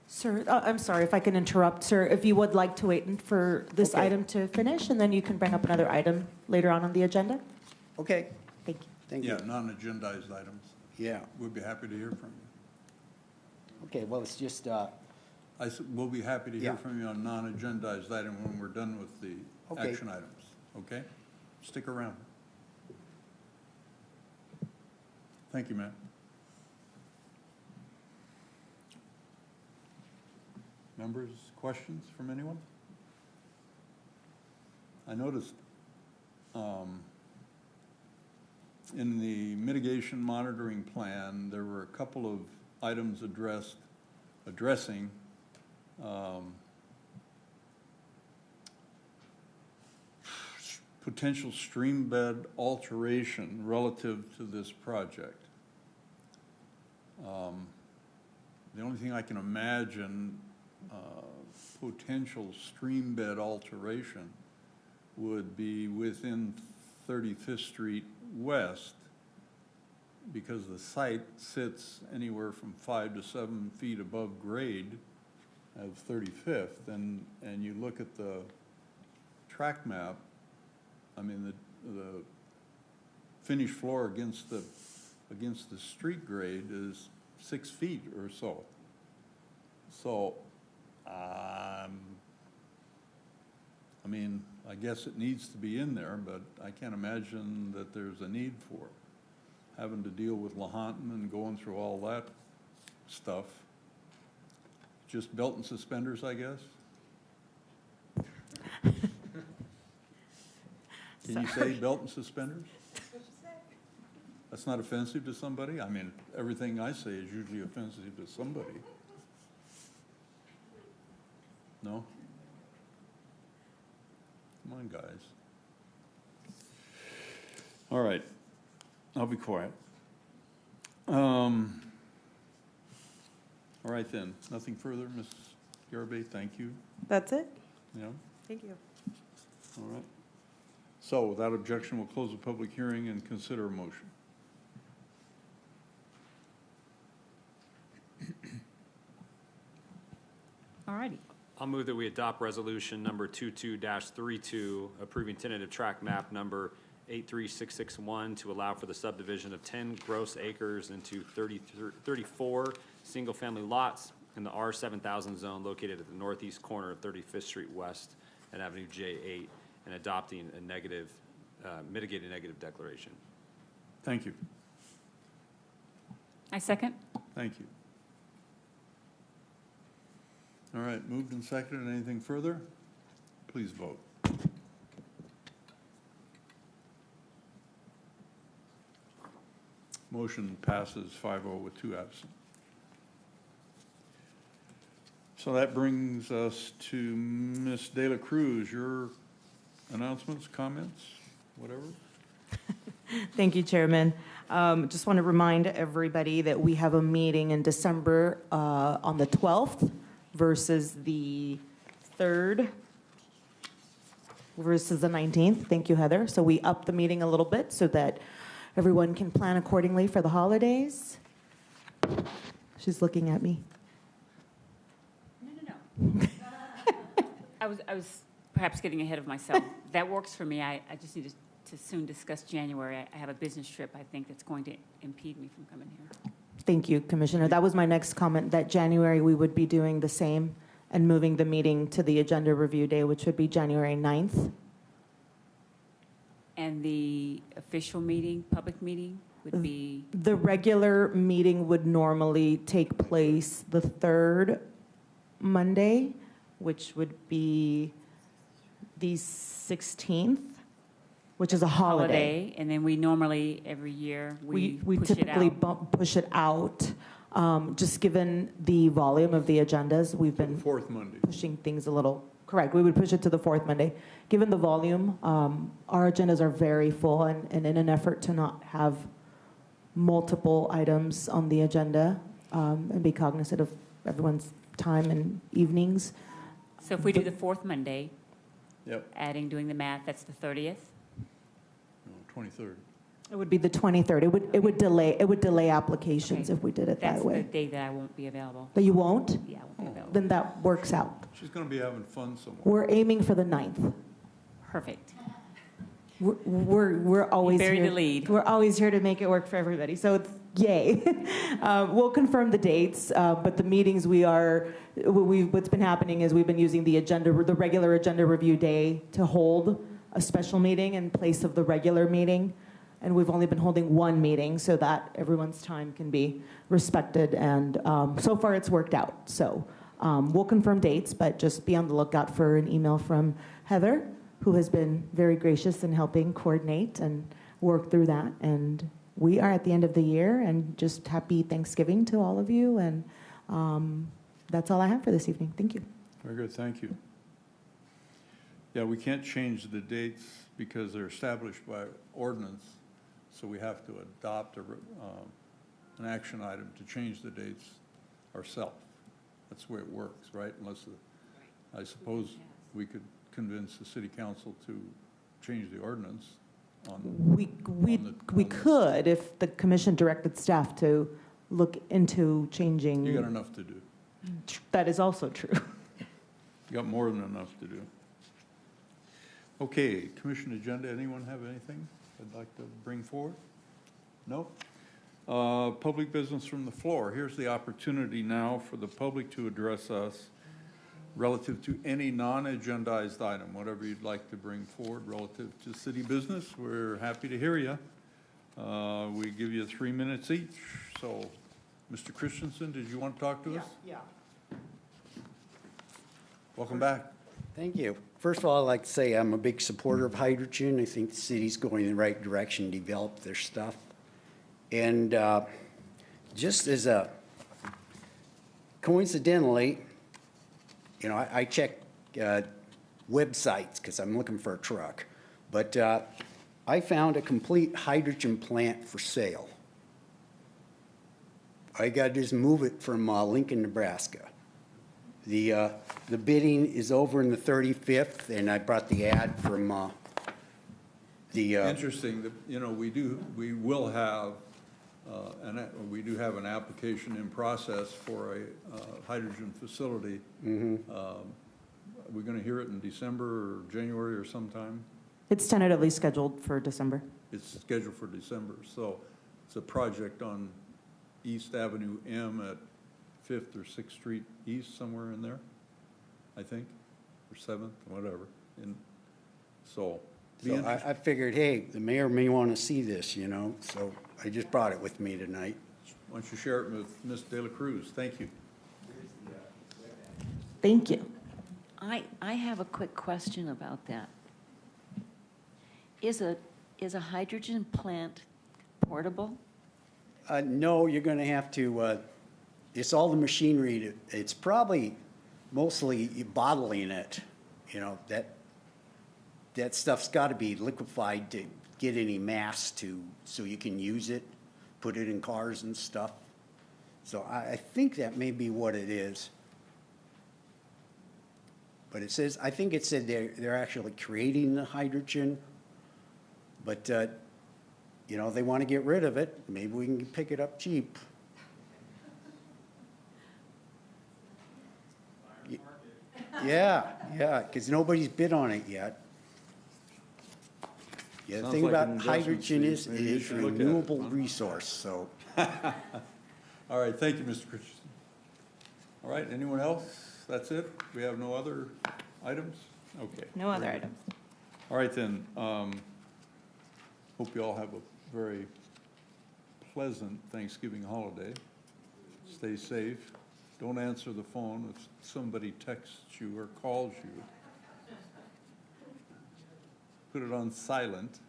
Sir, I'm sorry if I can interrupt, sir. If you would like to wait for this Okay. item to finish, and then you can bring up another item later on the agenda? okay, Thank you. thank Yeah, you. non-agendized items. Yeah, We'd be happy to hear from you. okay, well, it's just, We'll be happy to hear Yeah. from you on non-agendized item when we're done with the Okay. action items, okay? Stick around. Thank you, Matt. Members, questions from anyone? I noticed in the mitigation monitoring plan, there were a couple of items addressing potential stream bed alteration relative to this project. The only thing I can imagine potential stream bed alteration would be within 35th Street West, because the site sits anywhere from 5 to 7 feet above grade of 35th, and you look at the track map, I mean, the finished floor against the street grade is 6 feet or so. So, I mean, I guess it needs to be in there, but I can't imagine that there's a need for it. Having to deal with Lahontan and going through all that stuff. Just belt and suspenders, I guess? Can you say belt and suspenders? That's not offensive to somebody? I mean, everything I say is usually offensive to somebody. No? Come on, guys. All right, I'll be quiet. All right then, nothing further, Ms. Garabay, thank you. That's it? Yeah, Thank you. all right. So without objection, we'll close the public hearing and consider a motion. All righty. I'll move that we adopt resolution number 22-32, approving tentative tract map number 83661 to allow for the subdivision of 10 gross acres into 34 single-family lots in the R7000 zone located at the northeast corner of 35th Street West and Avenue J8, and adopting a negative, mitigated negative declaration. Thank you. I second. Thank you. All right, moved and seconded. Anything further? Please vote. Motion passes 5-0 with 2 absent. So that brings us to Ms. De La Cruz. Your announcements, comments, whatever? Thank you, Chairman. Just want to remind everybody that we have a meeting in December on the 12th versus the 3rd versus the 19th. Thank you, Heather. So we upped the meeting a little bit so that everyone can plan accordingly for the holidays. She's looking at me. No. I was perhaps getting ahead of myself. That works for me. I just need to soon discuss January. I have a business trip, I think, that's going to impede me from coming here. Thank you, Commissioner. That was my next comment, that January we would be doing the same and moving the meeting to the agenda review day, which would be January 9th. And the official meeting, public meeting, would be? The regular meeting would normally take place the 3rd Monday, which would be the 16th, which is a holiday. And then we normally, every year, we push it typically out. push it out. Just given the volume of the agendas, we've been Fourth Monday. pushing things a little. Correct, we would push it to the 4th Monday. Given the volume, our agendas are very full, and in an effort to not have multiple items on the agenda and be cognizant of everyone's time and evenings. So if we do the 4th Monday, Yep, doing the math, that's the 30th? no, 23rd. It would be the 23rd. It would delay applications Okay. if we did it That's that the way. day that I won't be available. But you won't? Yeah, I won't be available. Then that works out. She's going to be having fun somewhere. We're aiming for the 9th. Perfect. We're always Bury here. the lead. We're always here to make it work for everybody. So it's yay. We'll confirm the dates, but the meetings what's been happening is we've been using the regular agenda review day to hold a special meeting in place of the regular meeting. And we've only been holding one meeting so that everyone's time can be respected. And so far it's worked out. So we'll confirm dates, but just be on the lookout for an email from Heather, who has been very gracious in helping coordinate and work through that. And we are at the end of the year, and just happy Thanksgiving to all of you. And that's all I have for this evening. Thank you. Very good, thank you. Yeah, we can't change the dates because they're established by ordinance, so we have to adopt an action item to change the dates ourselves. That's the way it works, right? Unless, I suppose we could convince the city council to change the ordinance on. We could if the commission directed staff to look into changing. You got enough to do. That is also true. You got more than enough to do. Okay, commission agenda, anyone have anything they'd like to bring forward? No? Public business from the floor. Here's the opportunity now for the public to address us relative to any non-agendized item, whatever you'd like to bring forward relative to city business. We're happy to hear you. We give you 3 minutes each. So, Mr. Christensen, did you want to talk to us? Yeah. Welcome back. Thank you. First of all, I'd like to say I'm a big supporter of hydrogen. I think the city's going in the right direction to develop their stuff. And just as a coincidentally, you know, I check websites because I'm looking for a truck. But I found a complete hydrogen plant for sale. I got to just move it from Lincoln, Nebraska. The bidding is over in the 35th, and I brought the ad from the. Interesting, that, you know, we will have, we do have an application in process for a hydrogen facility. We're going to hear it in December or January or sometime? It's tentatively scheduled for December. It's scheduled for December, so it's a project on East Avenue M at 5th or 6th Street East, somewhere in there, I think, or 7th, whatever. And so, So I figured, hey, the mayor may want to see this, you know, so I just brought it with me tonight. why don't you share it with Ms. De La Cruz? Thank you. Thank you. I have a quick question about that. Is a hydrogen plant portable? No, you're going to have to, it's all the machinery. It's probably mostly bottling it. You know, that stuff's got to be liquefied to get any mass so you can use it, put it in cars and stuff. So I think that may be what it is. But it says, I think it said they're actually creating the hydrogen, but, you know, they want to get rid of it. Maybe we can pick it up cheap. Yeah, because nobody's bid on it yet. Yeah, the Sounds thing like about an investment, hydrogen Steve. is Maybe you it's a should look at it, renewable huh? resource, so. All right, thank you, Mr. Christensen. All right, anyone else? That's it? We have no other items? Okay. No other very good. items. All right, then. Hope you all have a very pleasant Thanksgiving holiday. Stay safe. Don't answer the phone if somebody texts you or calls you. Put it on silent.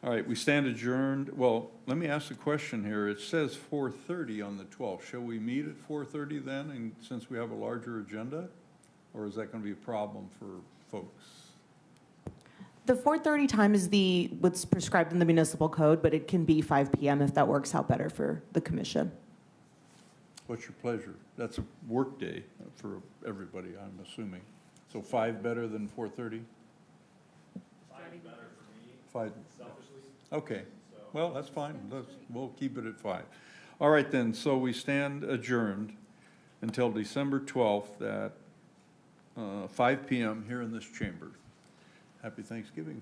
All right, we stand adjourned. Well, let me ask a question here. It says 4:30 on the 12th. Shall we meet at 4:30 then, and since we have a larger agenda? Or is that going to be a problem for folks? The 4:30 time is what's prescribed in the municipal code, but it can be 5 PM if that works out better for the commission. What's your pleasure? That's a work day for everybody, I'm assuming. So 5 better than 4:30? 5 better for me. 5. Selfishly. Okay. Well, that's fine. We'll keep it at 5. All right then, so we stand adjourned until December 12th at 5 PM here in this chamber. Happy Thanksgiving, folks.